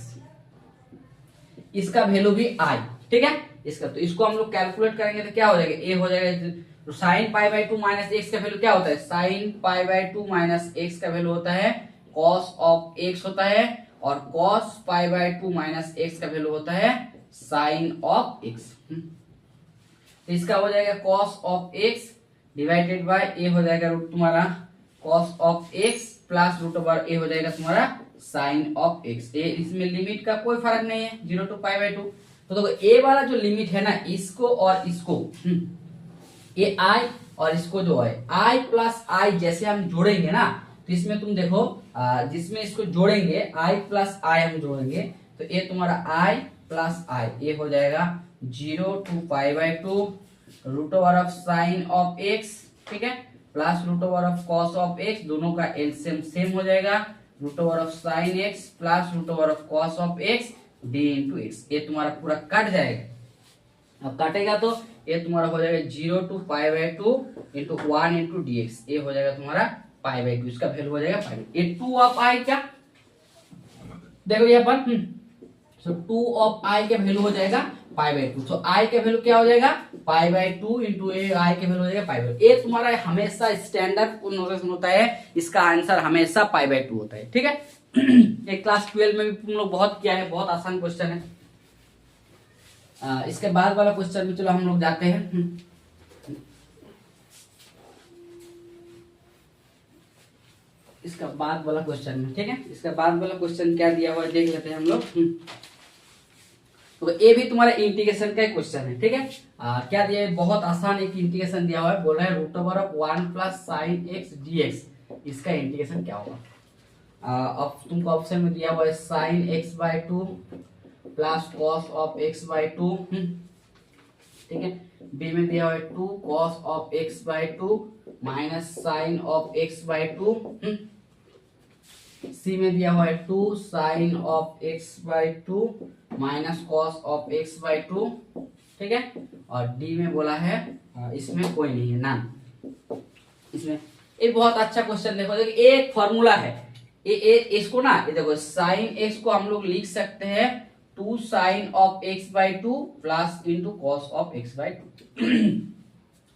S1: इसका वैल्यू भी आई, ठीक है। इसका तो इसको हम लोग कैलकुलेट करेंगे तो क्या हो जाएगा, ए हो जाएगा तो साइन π/2 माइनस एक्स का वैल्यू क्या होता है, साइन π/2 माइनस एक्स का वैल्यू होता है कॉस ऑफ एक्स होता है, और कॉस π/2 माइनस एक्स का वैल्यू होता है साइन ऑफ एक्स। तो इसका हो जाएगा cos of X divided by A हो जाएगा रूट तुम्हारा cos of X plus root over A हो जाएगा तुम्हारा साइन ऑफ एक्स। ए इसमें लिमिट का कोई फर्क नहीं है 0 to π/2। तो देखो ए वाला जो लिमिट है ना, इसको और इसको ये आई और इसको जो है आई प्लस आई जैसे हम जोड़ेंगे ना, तो इसमें तुम देखो जिसमें इसको जोड़ेंगे आई प्लस आई हम जोड़ेंगे तो ये तुम्हारा आई प्लस आई ये हो जाएगा 0 to π/2 root over of sine of x, ठीक है, plus root over of cos of X, दोनों का एलसीएम सेम हो जाएगा root over of sine X plus root over of cos of X D into X. ये तुम्हारा पूरा cut जाएगा। अब काटेगा तो ये तुम्हारा हो जाएगा 0 to π/2 into 1 into D x, ये हो जाएगा तुम्हारा π/2, इसका वैल्यू हो जाएगा पाई। ये 2 ऑफ आई क्या देखो यहाँ पर, सो 2 ऑफ आई का वैल्यू हो जाएगा π/2। तो आई का वैल्यू क्या हो जाएगा π/2 इंटू आई का वैल्यू हो जाएगा π/2। ये तुम्हारा हमेशा स्टैंडर्ड नोटेशन होता है, इसका आंसर हमेशा π/2 होता है, ठीक है। एक क्लास 12 में भी तुम लोग बहुत किया है, बहुत आसान क्वेश्चन है। इसके बाद वाला क्वेश्चन में चलो हम लोग जाते हैं। इसका बाद वाला क्वेश्चन में, ठीक है, इसका बाद वाला क्वेश्चन क्या दिया हुआ है देख लेते हैं हम लोग। तो ये भी तुम्हारा इंटीग्रेशन का क्वेश्चन है, ठीक है। क्या दिया है, बहुत आसान एक इंटीग्रेशन दिया हुआ है, बोल रहा है root over of 1 plus sine X DX, इसका इंटीग्रेशन क्या होगा। अब तुमको ऑप्शन में दिया हुआ है sine X by two plus cos of x by two, ठीक है। बी में दिया हुआ है 2 cos of x by two minus sine of x by two, C में दिया हुआ है 2 sine of x by two minus cos of x by two, ठीक है। और डी में बोला है इसमें कोई नहीं है ना, इसमें एक बहुत अच्छा क्वेश्चन देखो, एक फॉर्मूला है ये इसको ना, ये देखो साइन एक्स को हम लोग लिख सकते हैं 2 sine of x by two plus into cos of x by two.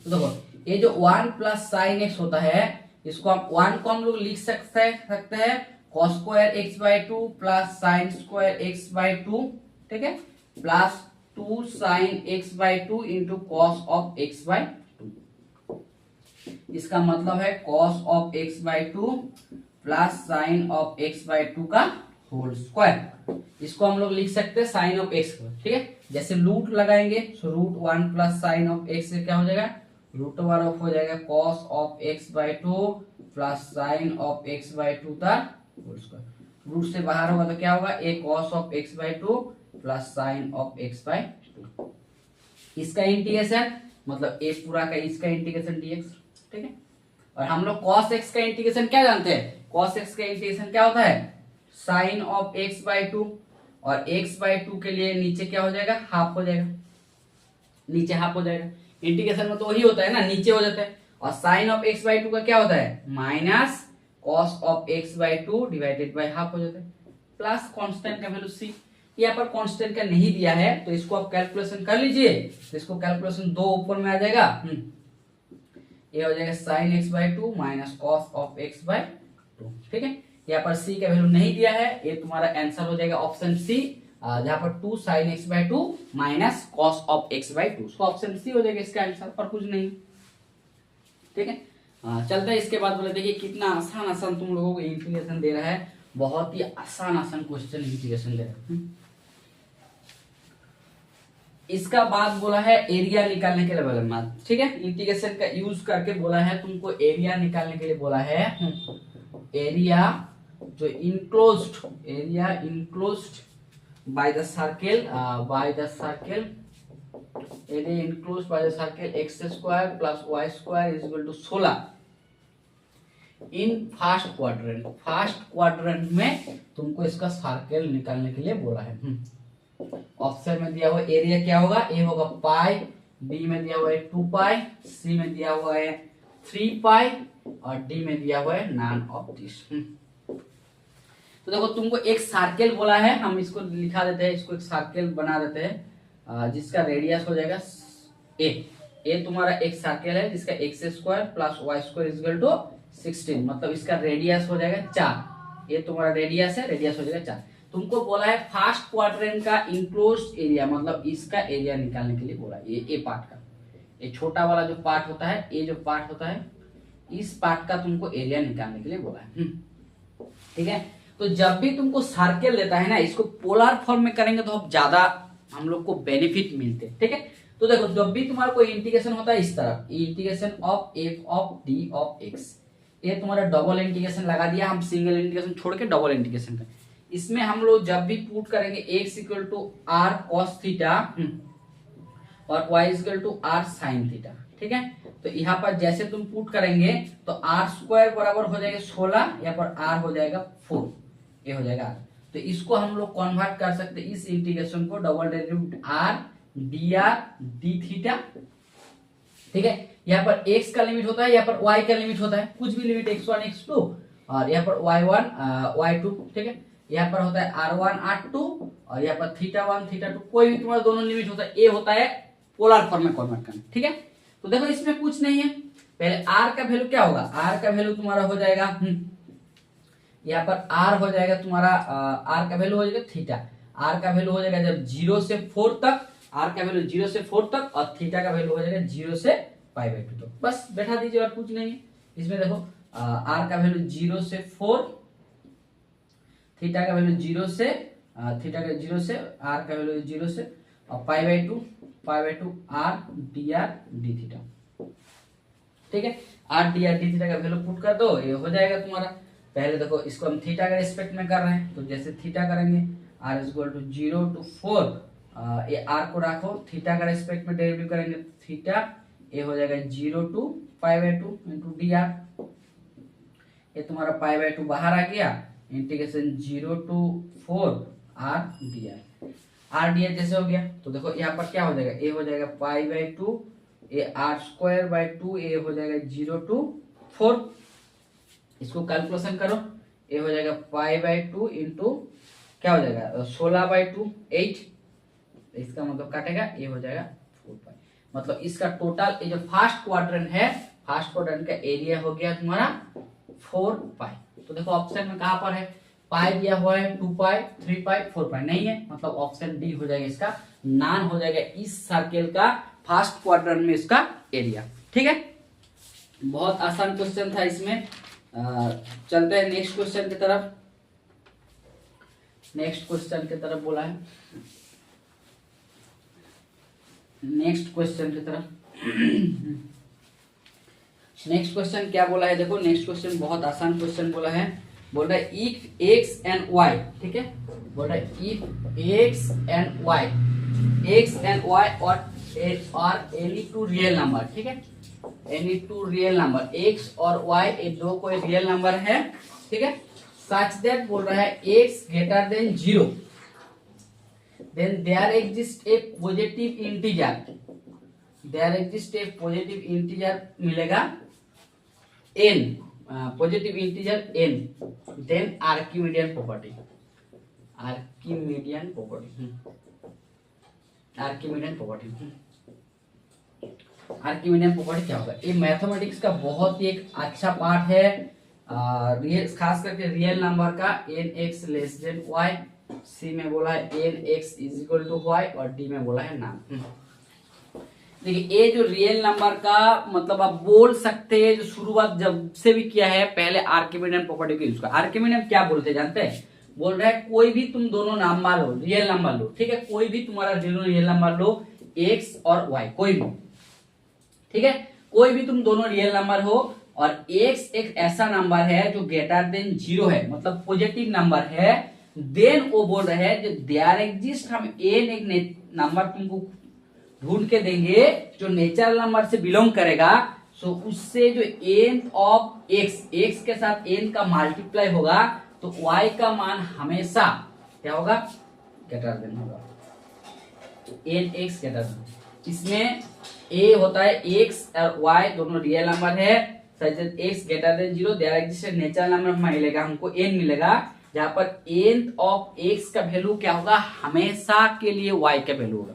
S1: तो देखो ये जो 1 प्लस साइन एक्स होता है, इसको हम 1 को हम लोग लिख सकते हैं cos square x by two plus sine square x by two, ठीक है, plus 2 sign X by two into cos of x by two. इसका मतलब है cos of x by two plus sine of x by two का whole square. इसको हम लोग लिख सकते हैं साइन ऑफ एक्स को, ठीक है। जैसे रूट लगाएंगे तो root 1 plus sine of X से क्या हो जाएगा, रूट ओवर ऑफ हो जाएगा cos of x by two plus sine of x by two का होल स्क्वायर। रूट से बाहर होगा तो क्या होगा, A cos of x by two plus sine of x by two. इसका इंटीग्रेशन मतलब ए पूरा का इसका इंटीग्रेशन डीएक्स, ठीक है। और हम लोग cos x का इंटीग्रेशन क्या जानते हैं, cos x का इंटीग्रेशन क्या होता है, sine of x by two, और x बाई टू के लिए नीचे क्या हो जाएगा, हाफ हो जाएगा, नीचे हाफ हो जाएगा। इंटीग्रेशन में तो वही होता है ना, नीचे हो जाता है। और sine of x by two का क्या होता है, minus cos of x by two divided by half हो जाता है, प्लस कांस्टेंट का वैल्यू c। यहाँ पर कांस्टेंट का नहीं दिया है तो इसको आप कैलकुलेशन कर लीजिए, तो इसको कैलकुलेशन 2 ऊपर में आ जाएगा, ये हो जाएगा sign X by two minus cos of x by two, ठीक है। यहाँ पर c का वैल्यू नहीं दिया है, ये तुम्हारा आंसर हो जाएगा ऑप्शन सी, जहाँ पर 2 sign X by two minus cos of x by to, उसको ऑप्शन सी हो जाएगा इसका आंसर, और कुछ नहीं, ठीक है। चलता है इसके बाद बोले, देखिए कितना आसान आसान तुम लोगों को इंटीग्रेशन दे रहा है, बहुत ही आसान आसान क्वेश्चन इंटीग्रेशन दे रहा है। इसका बाद बोला है एरिया निकालने के लिए बोला, ठीक है। इंटीग्रेशन का यूज करके बोला है तुमको एरिया निकालने के लिए बोला है, एरिया जो enclosed, area enclosed by the circle, area enclosed by the circle x square plus y square is equal to 16 in first quadrant में तुमको इसका सर्किल निकालने के लिए बोला है। ऑप्शन में दिया हुआ एरिया क्या होगा, ए होगा पाई, बी में दिया हुआ है 2 पाई, सी में दिया हुआ है 3 पाई, और डी में दिया हुआ है नॉन ऑफ दिस। तो देखो तुमको एक सर्किल बोला है, हम इसको लिखा देते हैं, इसको एक सर्किल बना देते हैं, जिसका रेडियस हो जाएगा ए तुम्हारा एक सर्किल है जिसका x square plus y square is equal to 16, मतलब इसका रेडियस हो जाएगा 4, ये तुम्हारा रेडियस है, रेडियस हो जाएगा 4। तुमको बोला है फर्स्ट क्वाड्रेंट का इनक्लोज्ड एरिया, मतलब इसका एरिया निकालने के लिए बोला है, ये पार्ट का, ये छोटा वाला जो पार्ट होता है, ये जो पार्ट होता है, इस पार्ट का तुमको एरिया निकालने के लिए बोला है, ठीक है। तो जब भी तुमको सर्किल देता है ना, इसको पोलर फॉर्म में करेंगे तो अब ज्यादा हम लोग को बेनिफिट मिलते हैं, ठीक है। तो देखो जब भी तुम्हारा कोई इंटीग्रेशन होता है इस तरह, integration of f of D of x, ये तुम्हारा डबल इंटीग्रेशन लगा दिया, हम सिंगल इंटीग्रेशन छोड़ के डबल इंटीग्रेशन कर, इसमें हम लोग जब भी पुट करेंगे x equal to r cos theta और y equal to r sine theta, ठीक है। तो यहाँ पर जैसे तुम पुट करेंगे तो आर स्क्वायर बराबर हो जाएगा 16, यहाँ पर आर हो जाएगा 4, ये हो जाएगा आर। तो इसको हम लोग कन्वर्ट कर सकते हैं इस इंटीग्रेशन को, double derivative R D theta, ठीक है। यहाँ पर x का लिमिट होता है, यहाँ पर y का लिमिट होता है, कुछ भी लिमिट x1 x2, और यहाँ पर y1 y2, ठीक है। यहाँ पर होता है r1 r2, और यहाँ पर θ1 θ2, कोई भी तुम्हारा दोनों लिमिट होता है, ये होता है पोलर फॉर्म में कन्वर्ट करना, ठीक है। तो देखो इसमें कुछ नहीं है, पहले r का वैल्यू क्या होगा, r का वैल्यू तुम्हारा हो जाएगा, यहाँ पर r हो जाएगा तुम्हारा, r का वैल्यू हो जाएगा थीटा, r का वैल्यू हो जाएगा जब 0 से 4 तक, r का वैल्यू 0 से 4 तक, और थीटा का वैल्यू हो जाएगा 0 से π/2 तक, बस बैठा दीजिए, और कुछ नहीं है इसमें। देखो r का वैल्यू 0 से 4, थीटा का वैल्यू 0 से थीटा का 0 से, आर का वैल्यू 0 से, और pi by two R D D theta. ठीक है, आर डी डी थीटा का वैल्यू पुट कर दो, ये हो जाएगा तुम्हारा। पहले देखो इसको हम थीटा के रिस्पेक्ट में कर रहे हैं, तो जैसे थीटा करेंगे r is equal to 0 to 4, ये आर को रखो, थीटा का रिस्पेक्ट में डेरिवेटिव करेंगे थीटा, ये हो जाएगा 0 to पाई2 इंटू डी आर। ये तुम्हारा पाई2 बाहर आ गया, integration 0 to 4 R D R जैसे हो गया। तो देखो यहाँ पर क्या हो जाएगा, ए हो जाएगा पाई2, ये आर स्क्वायर बाई 2, ये हो जाएगा 0 to 4। इसको कैलकुलेशन करो, ये हो जाएगा पाई2 इंटू क्या हो जाएगा 16/2 8, इसका मतलब काटेगा, ये हो जाएगा 4 पाई। मतलब इसका टोटल ये जो फर्स्ट क्वाड्रेंट है, फर्स्ट क्वाड्रेंट का एरिया हो गया तुम्हारा 4 पाई। तो देखो ऑप्शन में कहां पर है, पाई दिया हुआ है 2 पाई 3 पाई 4 पाई नहीं है, मतलब ऑप्शन डी हो जाएगा इसका, नान हो जाएगा इस सर्कल का फर्स्ट क्वाड्रेंट में इसका एरिया। ठीक है, बहुत आसान क्वेश्चन था इसमें। चलते हैं नेक्स्ट क्वेश्चन की तरफ। नेक्स्ट क्वेश्चन की तरफ बोला है, नेक्स्ट क्वेश्चन की तरफ। नेक्स्ट क्वेश्चन क्या बोला है, देखो नेक्स्ट क्वेश्चन बहुत आसान क्वेश्चन बोला है। बोल रहा है इफ एक्स एंड वाई, ठीक है, बोल रहा है इफ एक्स एंड वाई और एनी टू रियल नंबर, ठीक है, any two real number x और वाई, ये दो कोई रियल नंबर है, ठीक है, सच दैट बोल रहा है x greater than 0, then there exist a positive integer, there exist a positive integer मिलेगा n, positive integer n, then Archimedean property, Archimedean property, Archimedean property, Archimedean property क्या होगा। ये मैथमेटिक्स का बहुत ही एक अच्छा पार्ट है, खास करके रियल नंबर का N X less than Y, C में बोला है N X is equal to Y, और डी में बोला है नान। देखिए ये जो रियल नंबर का मतलब आप बोल सकते हैं, जो शुरुआत जब से भी किया है पहले आर्किमिडियन प्रॉपर्टी का यूज कर। आर्किमिडियन क्या बोलते हैं जानते हैं, बोल रहा है कोई भी तुम दोनों नंबर लो, रियल नंबर लो, ठीक है, कोई भी तुम्हारा दोनों रियल नंबर लो, एक्स और वाई कोई भी, ठीक है, कोई भी तुम दोनों रियल नंबर हो, और x एक ऐसा नंबर है जो ग्रेटर देन 0 है, मतलब पॉजिटिव नंबर है, देन वो बोल रहे हैं जो देयर एग्जिस्ट, हम एन एक नंबर तुमको ढूंढ के देंगे जो नेचुरल नंबर से बिलोंग करेगा, सो उससे जो एन ऑफ एक्स के साथ एन का मल्टीप्लाई होगा, तो y का मान हमेशा क्या होगा, ग्रेटर देन होगा, एन एक्स ग्रेटर देन। इसमें ए होता है एक्स और वाई दोनों रियल नंबर है, x greater than 0, there exist natural number मिलेगा, हमको एन मिलेगा, जहां पर एन ऑफ एक्स का वैल्यू क्या होगा, हमेशा के लिए वाई का वैल्यू होगा।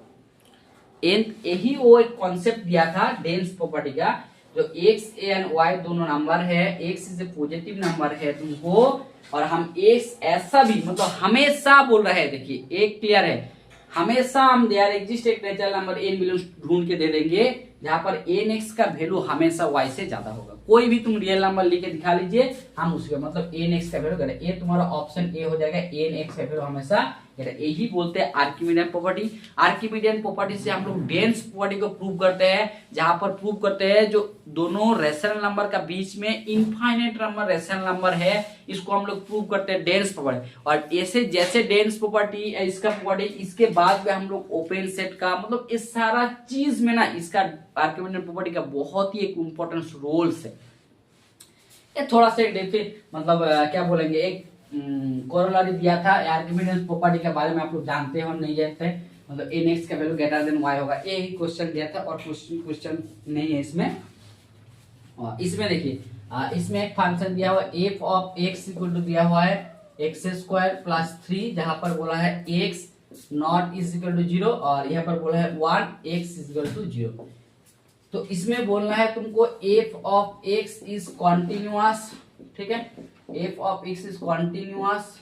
S1: एन यही वो एक कॉन्सेप्ट दिया था डेंस प्रॉपर्टी का, जो एक्स एंड वाई दोनों नंबर है, x is a positive number है तुमको, और हम एक्स ऐसा भी मतलब हमेशा बोल रहे हैं, देखिए एक क्लियर है, हमेशा हम देयर एग्जिस्ट एक नेचुरल नंबर एन बिलोंग्स ढूंढ के दे देंगे, जहां पर एन एक्स का वैल्यू हमेशा वाई से ज्यादा होगा। कोई भी तुम रियल नंबर लिख के दिखा लीजिए, हम उसके मतलब एन एक्स का वैल्यू करें, ये तुम्हारा ऑप्शन ए हो जाएगा, एन एक्स का वैल्यू हमेशा, यही बोलते हैं आर्किमिडियन प्रॉपर्टी। आर्किमिडियन प्रॉपर्टी से हम लोग डेंस प्रॉपर्टी को प्रूव करते हैं, जहां पर प्रूव करते हैं जो दोनों रेशनल नंबर का बीच में इनफाइनाइट नंबर रेशनल नंबर है, इसको हम लोग प्रूव करते हैं डेंस प्रॉपर्टी। और ऐसे जैसे डेंस प्रॉपर्टी इसका प्रॉपर्टी, इसके बाद में हम लोग ओपन सेट का मतलब इस सारा चीज में ना इसका आर्किमिडियन प्रॉपर्टी का बहुत ही एक इंपॉर्टेंट रोल्स है। ये थोड़ा सा मतलब क्या बोलेंगे, एक कोरोलरी दिया था आर्किमिडियन प्रॉपर्टी के बारे में, आप लोग जानते हो नहीं जानते, मतलब एन एक्स का वैल्यू ग्रेटर देन वाई होगा, ये ही क्वेश्चन दिया था, और क्वेश्चन नहीं है इसमें। इसमें देखिए इसमें एक फंक्शन दिया हुआ f of x equal to दिया हुआ है एक्स स्क्वायर प्लस 3, जहां पर बोला है x not is equal to 0, और यहाँ पर बोला है 1 एक्स इज इक्वल टू 0। तो इसमें बोलना है तुमको f of x is continuous, ठीक है, F of x is continuous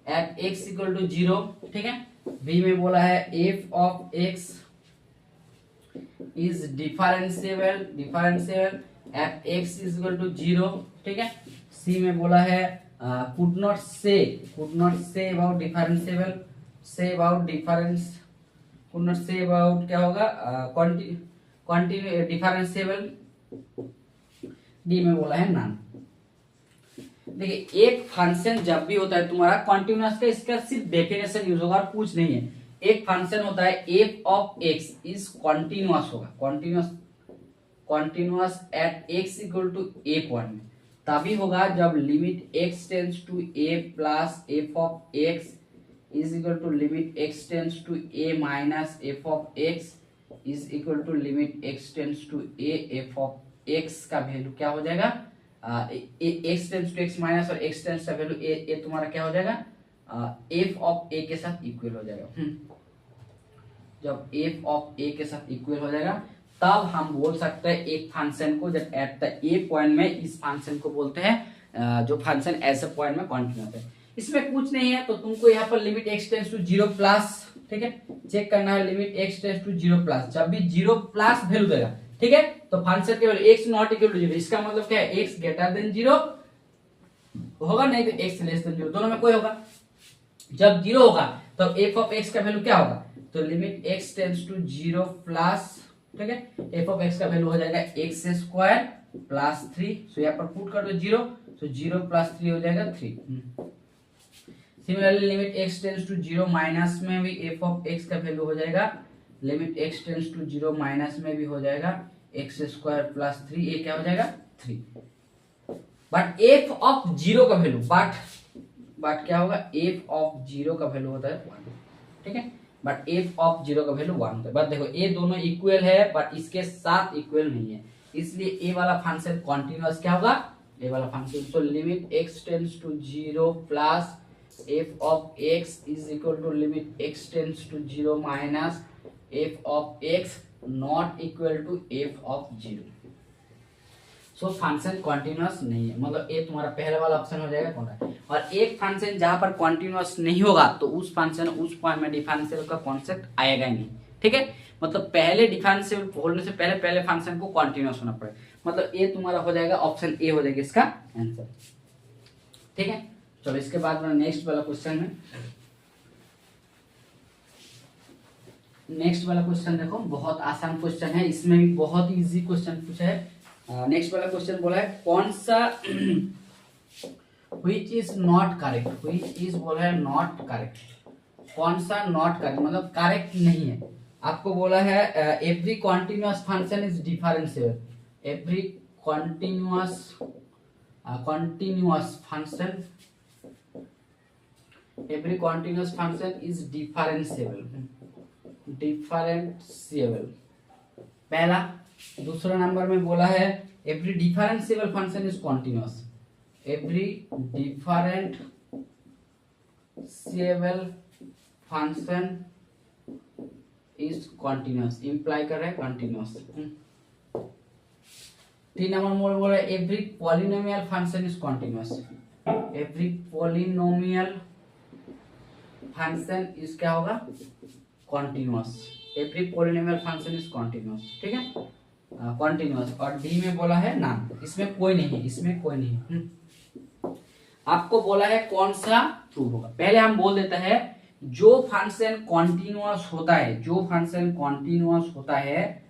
S1: at x equal to 0, ठीक है। बी में बोला है F of x is differentiable at x is equal to 0, ठीक है। सी में बोला है could not say about differentiable say about difference, could not say about क्या होगा, कंटिन्यू डिफरेंशिएबल, डी में बोला है नॉन। देखिए एक फंक्शन जब भी होता है तुम्हारा कॉन्टिन्यूअस का, इसका सिर्फ डेफिनेशन यूज होगा और कुछ नहीं है। एक फंक्शन होता है F of x is continuous होगा, continuous at x equal to A point में तभी होगा जब limit x tends to A plus F of x is equal to limit x tends to A minus F of x is equal to limit x tends to A F of x का value क्या हो जाएगा, X tends to X minus और X tends का value A तुम्हारा क्या हो जाएगा, एफ ऑफ ए के साथ इक्वल हो जाएगा। जब एफ ऑफ ए के साथ इक्वल हो जाएगा तब हम बोल सकते हैं एक फंक्शन को जब एट द ए पॉइंट में, इस फंक्शन को बोलते हैं जो फंक्शन ऐसे पॉइंट में कॉन्टिन्यूअस है। इसमें कुछ नहीं है, तो तुमको यहाँ पर limit x tends to 0 plus, ठीक है, चेक करना है limit x tends to 0 plus, जब भी 0 प्लस वैल्यू देगा, ठीक है, तो फंक्शन के value x not equal to 0, इसका मतलब क्या है, x ग्रेटर देन 0 होगा, नहीं तो x लेस देन 0, दोनों में कोई होगा। जब 0 होगा तो f ऑफ x का वैल्यू क्या होगा, तो limit x tends to 0 plus, ठीक है, f ऑफ x का वैल्यू हो जाएगा x स्क्वायर प्लस 3, सो यहाँ पर पुट कर दो 0, तो 0 प्लस 3 हो जाएगा 3। Similarly limit x tends to 0 minus में भी f ऑफ x का वैल्यू हो जाएगा, limit x tends to 0 minus में भी हो जाएगा x स्क्वायर प्लस 3, ये क्या हो जाएगा 3। बट f ऑफ 0 का वैल्यू, बट क्या होगा, f ऑफ 0 का वैल्यू होता है 1, ठीक है, बट f ऑफ 0 का वैल्यू 1 होता है। बट देखो ये दोनों इक्वल है बट इसके साथ इक्वल नहीं है, इसलिए ए वाला फंक्शन कॉन्टिन्यूअस क्या होगा, ए वाला फंक्शन, तो limit x tends to 0 plus f of x is equal to limit x tends to 0 minus f of x not equal to f of 0। So function continuous नहीं है, मतलब ये तुम्हारा पहले वाला ऑप्शन हो जाएगा कौन सा। और एक फंक्शन जहां पर कॉन्टिन्यूअस नहीं होगा तो उस फंक्शन उस पॉइंट में डिफरेंशियल का कॉन्सेप्ट आएगा ही नहीं, ठीक है, मतलब पहले डिफरेंशियल बोलने से पहले फंक्शन को कॉन्टिन्यूअस होना पड़ेगा, मतलब ये तुम्हारा हो जाएगा ऑप्शन ए हो जाएगा इसका आंसर, ठीक है। चलो इसके बाद में नेक्स्ट वाला क्वेश्चन में, नेक्स्ट वाला क्वेश्चन देखो बहुत आसान क्वेश्चन है, इसमें भी बहुत इजी क्वेश्चन पूछा है। नेक्स्ट वाला क्वेश्चन बोला है कौन सा which is not correct, which is बोला है not correct, कौन सा not correct मतलब करेक्ट नहीं है। आपको बोला है every continuous function is differentiable, every continuous function, every continuous function is differentiable पहला। दूसरा नंबर में बोला है every differentiable function is continuous, every differentiable function is continuous, imply कर रहा है continuous। 3 नंबर में बोला है every polynomial function is continuous, every polynomial function is क्या होगा, continuous, every polynomial function is continuous, ठीक है, continuous। और डी में बोला है नॉन, इसमें कोई नहीं, इसमें कोई नहीं। आपको बोला है कौन सा ट्रू होगा, पहले हम बोल देता है जो फंक्शन कॉन्टिन्यूअस होता है, जो फंक्शन कॉन्टिन्यूअस होता है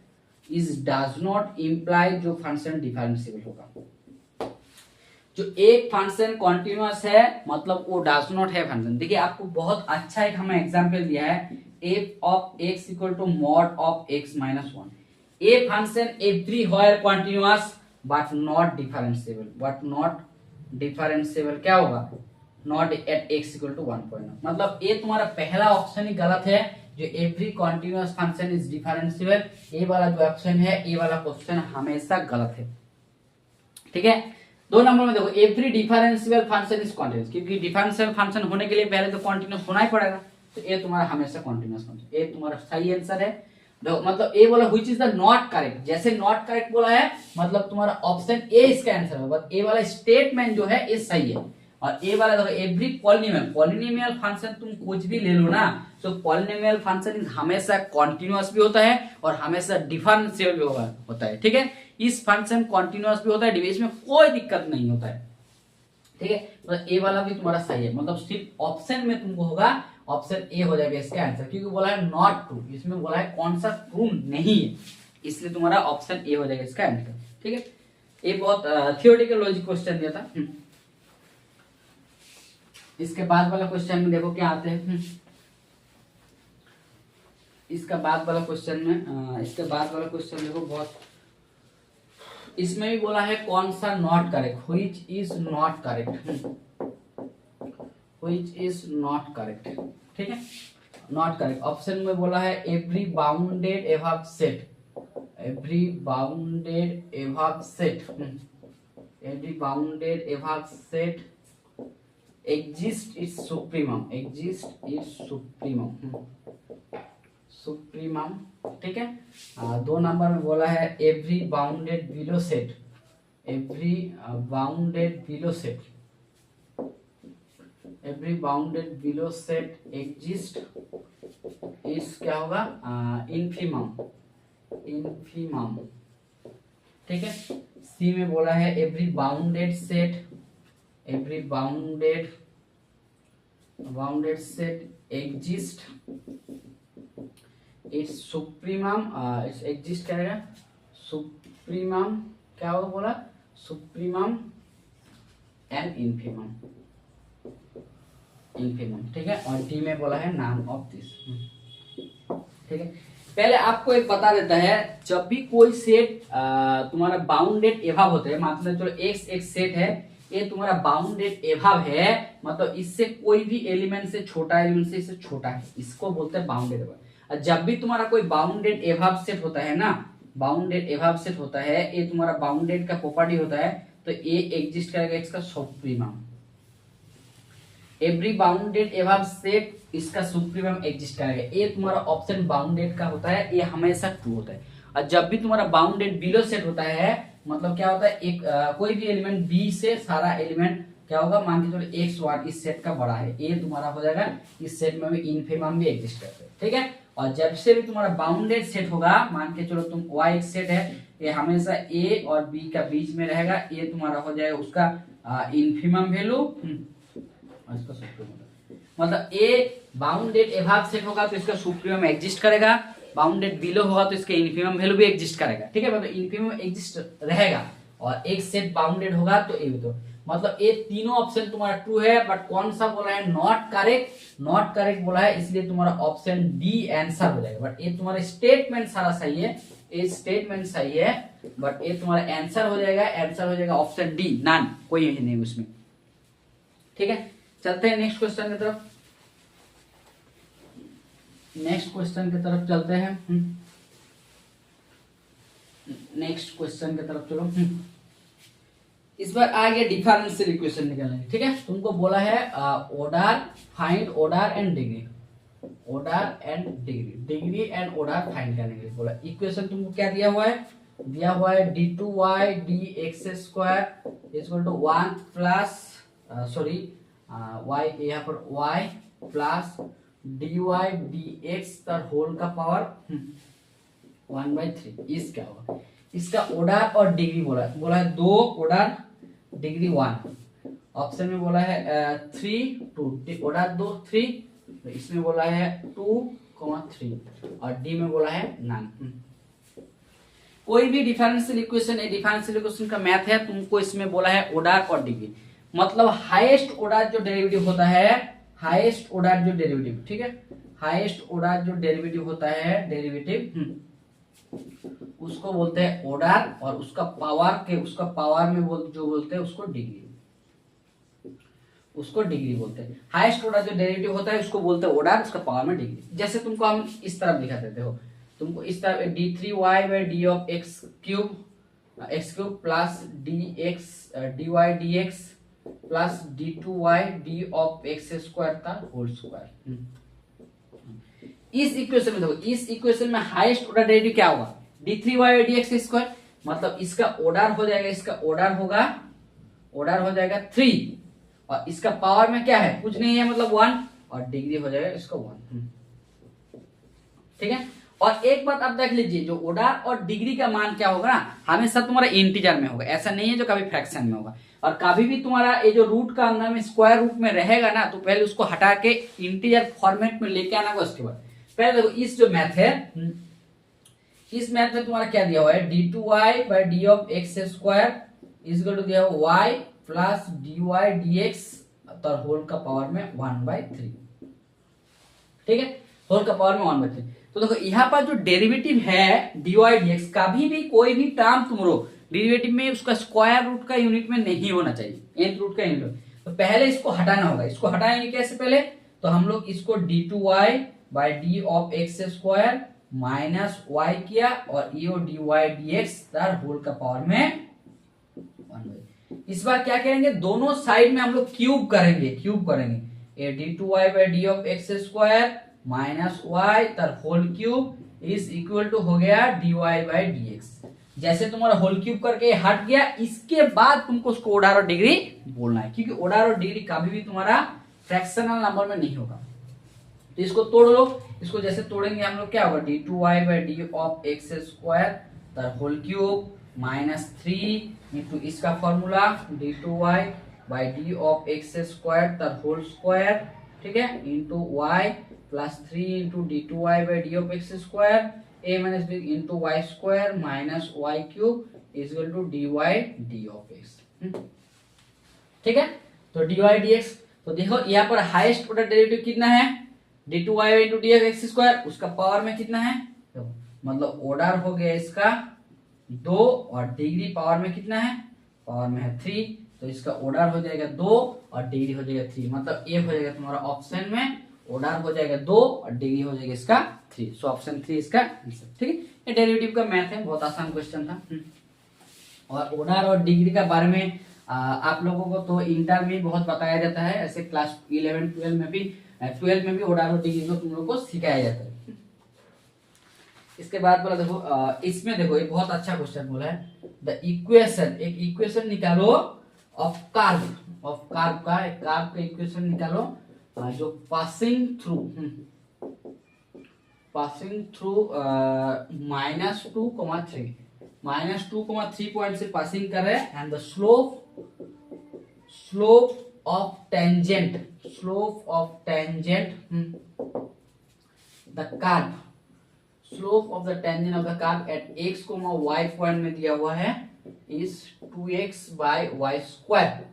S1: इज डज नॉट इंप्लाई जो फंक्शन डिफरेंशिएबल होगा। जो एक फंक्शन कॉन्टिन्यूअस है मतलब वो डज नॉट है फंक्शन। देखिए आपको बहुत अच्छा एक हमें एग्जांपल दिया है f of x equal to mod of x minus 1। A function everywhere continuous but not differentiable, but not differentiable क्या होगा, not at x equal to 1.9, मतलब ये तुम्हारा पहला ऑप्शन ही गलत है, जो every continuous function is differentiable, ये वाला जो ऑप्शन है ये वाला क्वेश्चन हमेशा गलत है, ठीक है। 2 नंबर में देखो every differentiable function is continuous, क्योंकि डिफरेंशियल फंक्शन होने के लिए पहले तो कॉन्टिन्यूअस होना ही पड़ेगा, तो ये तुम्हारा हमेशा कॉन्टिन्यूअस फंक्शन, ये तुम्हारा सही आंसर है। देखो मतलब ए बोला which is the not correct, जैसे नॉट करेक्ट बोला है मतलब तुम्हारा ऑप्शन ए इसका आंसर होगा, ए वाला स्टेटमेंट जो है ये सही है। और ए वाला देखो एवरी पॉलिनोमियल फंक्शन तुम कुछ भी ले लो ना, तो पॉलिनोमियल फंक्शन हमेशा कॉन्टिन्यूअस भी होता है और हमेशा डिफरेंशिएबल भी होता है, ठीक है। इस फंक्शन कॉन्टिन्यूअस भी होता है, डिवीजन में कोई दिक्कत नहीं होता है, ठीक है। तो ए वाला भी तुम्हारा सही है, मतलब सिर्फ ऑप्शन में तुमको होगा ऑप्शन ए हो जाएगा इसका आंसर, क्योंकि बोला है नॉट ट्रू, इसमें बोला है कौन सा ट्रू नहीं है, इसलिए तुम्हारा ऑप्शन ए हो जाएगा इसका आंसर। ठीक है, ये बहुत थियोरेटिकल लॉजिक क्वेश्चन दिया था। इसके बाद वाला क्वेश्चन में देखो क्या आते हैं। इसका बाद वाला क्वेश्चन में इसके बाद वाला क्वेश्चन देखो बहुत, इसमें भी बोला है कौन सा not correct, which is not correct, which is not correct. ठीक है, नॉट करेक्ट ऑप्शन में बोला है every bounded above set, every bounded above set, every bounded above set exist is supremum, exist is supremum, supremum। ठीक है, 2 number में बोला है every bounded below set, every bounded below set, every bounded below set exist इस क्या होगा infimum, infimum. ठीक है, सी में बोला है every bounded set, every bounded set exist it's supremum, it's exist क्या रहेगा सुप्रीमम, क्या होगा बोला सुप्रीमम एंड इन्फीमम, इन्फीमम। ठीक है, और डी में बोला है नाम ऑफ दिस। ठीक है, पहले आपको एक बता देता है, जब भी कोई सेट तुम्हारा बाउंडेड एभाव होता है, मतलब चलो एक्स एक सेट है, ये तुम्हारा बाउंडेड एभाव है, मतलब इससे कोई भी एलिमेंट से छोटा, एलिमेंट से इससे छोटा है, इसको बोलते हैं बाउंडेड एभाव। और जब भी तुम्हारा कोई बाउंडेड एभाव सेट होता है ना, बाउंडेड एभाव सेट होता है, ये तुम्हारा बाउंडेड का प्रॉपर्टी होता है, तो ये एग्जिस्ट करेगा इसका सुप्रीमम। एवरी बाउंडेड एभाव सेट इसका सुप्रीमम एग्जिस्ट करेगा, ये तुम्हारा ऑप्शन बाउंडेड का होता है, ये हमेशा ट्रू होता है। और जब भी तुम्हारा बाउंडेड बिलो सेट होता है, मतलब क्या होता है एक कोई भी एलिमेंट बी से सारा एलिमेंट क्या होगा, मान के चलो x1 इस सेट का बड़ा है, ये तुम्हारा हो जाएगा, इस सेट में भी इन्फीमम भी एग्जिस्ट करते हैं। ठीक है, और जब से भी तुम्हारा बाउंडेड सेट होगा, मान के चलो तुम y एक सेट है, ये हमेशा a और b का बीच में रहेगा, ये तुम्हारा हो जाएगा उसका इन्फीमम वैल्यू, इसका सुप्रीमम। मतलब ए बाउंडेड एभाव सेट होगा तो इसका सुप्रीमम एग्जिस्ट करेगा, बाउंडेड बिलो होगा तो इसका इन्फीमम वैल्यू भी एग्जिस्ट करेगा। ठीक है, मतलब इन्फीमम एग्जिस्ट रहेगा, और एक सेट बाउंडेड होगा तो ये भी, तो मतलब ये तीनों ऑप्शन तुम्हारा ट्रू है, बट कौन सा बोला है नॉट करेक्ट, नॉट करेक्ट बोला है, इसलिए तुम्हारा ऑप्शन डी आंसर हो जाएगा। बट ये तुम्हारा स्टेटमेंट सारा सही है, ये स्टेटमेंट सही है, बट ये तुम्हारा आंसर हो जाएगा, आंसर हो जाएगा ऑप्शन डी, नन, कोई नहीं उसमें। ठीक है, चलते हैं नेक्स्ट क्वेश्चन की तरफ, नेक्स्ट क्वेश्चन की तरफ चलते हैं। नेक्स्ट क्वेश्चन की तरफ चलो। इस बार आ गया डिफरेंशियल इक्वेशन निकालने। ठीक है, तुमको बोला है order, find order and degree, order and degree, degree and order find करने के लिए बोला। इक्वेशन तुमको क्या दिया हुआ है, दिया हुआ है d2y dx² equal to 1 plus sorry y, यहाँ पर y प्लस dy dx का होल का पावर 1/3, इस क्या होगा, इसका ऑर्डर और डिग्री बोला है 2 ऑर्डर डिग्री 1, ऑप्शन में बोला है 3 2, ऑर्डर 2 3, तो इसमें बोला है 2 3, और डी में बोला है नन। कोई भी डिफरेंशियल इक्वेशन, ये डिफरेंशियल इक्वेशन का मैथ है, तुमको इसमें बोला है ऑर्डर और डिग्री, मतलब हाईएस्ट ऑर्डर जो डेरिवेटिव होता है, हाईएस्ट ऑर्डर जो डेरिवेटिव, ठीक है, हाईएस्ट ऑर्डर जो डेरिवेटिव होता है, डेरिवेटिव उसको बोलते हैं ऑर्डर, और उसका पावर में जो बोलते हैं उसको डिग्री, उसको डिग्री बोलते हैं। हाईएस्ट ऑर्डर जो डेरिवेटिव होता है उसको बोलते हैं ऑर्डर, उसका पावर में डिग्री। जैसे तुमको हम इस तरफ दिखा देते हो, तुमको इस तरफ d3y/d of x³ plus dy dx plus d2y d of x² का होल स्क्वायर। इस इक्वेशन में देखो, इस इक्वेशन में हाईएस्ट ऑर्डर डेरिवेटिव क्या होगा, d3y/dx², मतलब इसका ऑर्डर हो जाएगा, इसका ऑर्डर हो जाएगा 3, और इसका पावर में क्या है, कुछ नहीं है, मतलब 1, और डिग्री हो जाएगा इसका 1। ठीक है, और एक बात आप देख लीजिए, जो ओडार और डिग्री का मान क्या होगा ना, हमेशा तुम्हारा इंटीजर में होगा, ऐसा नहीं है जो कभी फ्रैक्शन में होगा। और कभी भी तुम्हारा ये जो रूट का अंदर में स्क्वायर रूट में रहेगा ना, तो पहले उसको हटा के इंटीजर फॉर्मेट में लेके आना होगा। उसके बाद पहले देखो इस जो मैथ है, इस मैथ में तुम्हारा क्या दिया हुआ है, d2y by d of x square is equal to दिया हुआ y प्लस dy dx तो होल का पावर में 1/3, ठीक है, होल का पावर में 1/3। तो देखो यहाँ पर जो डेरिवेटिव है dy dx, कभी भी कोई भी टर्म तुम लो डेरिवेटिव में उसका स्क्वायर रूट का यूनिट में नहीं होना चाहिए, nth रूट का यूनिट। तो पहले इसको हटाना होगा। इसको हटाएंगे कैसे पहले, तो हम लोग इसको d2y by d of x square minus y किया और यो dy dx तर होल का पावर में 1/3। इस बार क्या करेंगे, दोनों साइड में हम लोग क्यूब करेंगे, a d2y by d of x square minus y तर whole cube is equal to हो गया dy बाई dx। जैसे तुम्हारा होल क्यूब करके हट गया, इसके बाद तुमको उसको ओडार और डिग्री बोलना है, क्योंकि ओडार और डिग्री कभी भी तुम्हारा फ्रैक्शनल नंबर में नहीं होगा। तो इसको तोड़ लो। इसको जैसे तोड़ेंगे हम लोग क्या होगा, d2y by d of x square तर होल क्यूब माइनस 3 इंटू इसका formula d2y by d of x square तर होल स्क्वायर, ठीक है, into y plus 3 into d2y by d of x square a minus b into y square minus y cube is equal to dy d of x, ठीक है। तो dy dx, तो देखो यहाँ पर हाईएस्ट ऑर्डर डेरिवेटिव कितना है, d2y into D x square, उसका पावर में कितना है, तो मतलब ऑर्डर हो गया इसका 2 और डिग्री पावर में कितना है, पावर में है 3, तो इसका ऑर्डर हो जाएगा 2 और डिग्री हो जाएगा 3, मतलब ये हो जाएगा तुम्हारा ऑप्शन में ऑर्डर हो जाएगा 2 और डिग्री हो जाएगा इसका 3। सो ऑप्शन 3 इसका आंसर, ठीक है। ये डेरिवेटिव का मैथ है, बहुत आसान क्वेश्चन था। और ऑर्डर और डिग्री का बारे में आप लोगों को तो इंटर में बहुत बताया जाता है, ऐसे क्लास 11 12 में भी ऑर्डर और डिग्री को तुम लोग को सिखाया जाता है। इसके बाद बोला देखो, इसमें देखो ये बहुत अच्छा क्वेश्चन बोला है, द इक्वेशन, एक इक्वेशन निकालो ऑफ कार्ब का, एक कार्ब का इक्वेशन निकालो जो पासिंग थ्रू -2,3 पॉइंट से पासिंग कर रहे हैं, and the slope of tangent the curve, slope of the tangent of the curve at x, y point में दिया हुआ है is 2x by y square.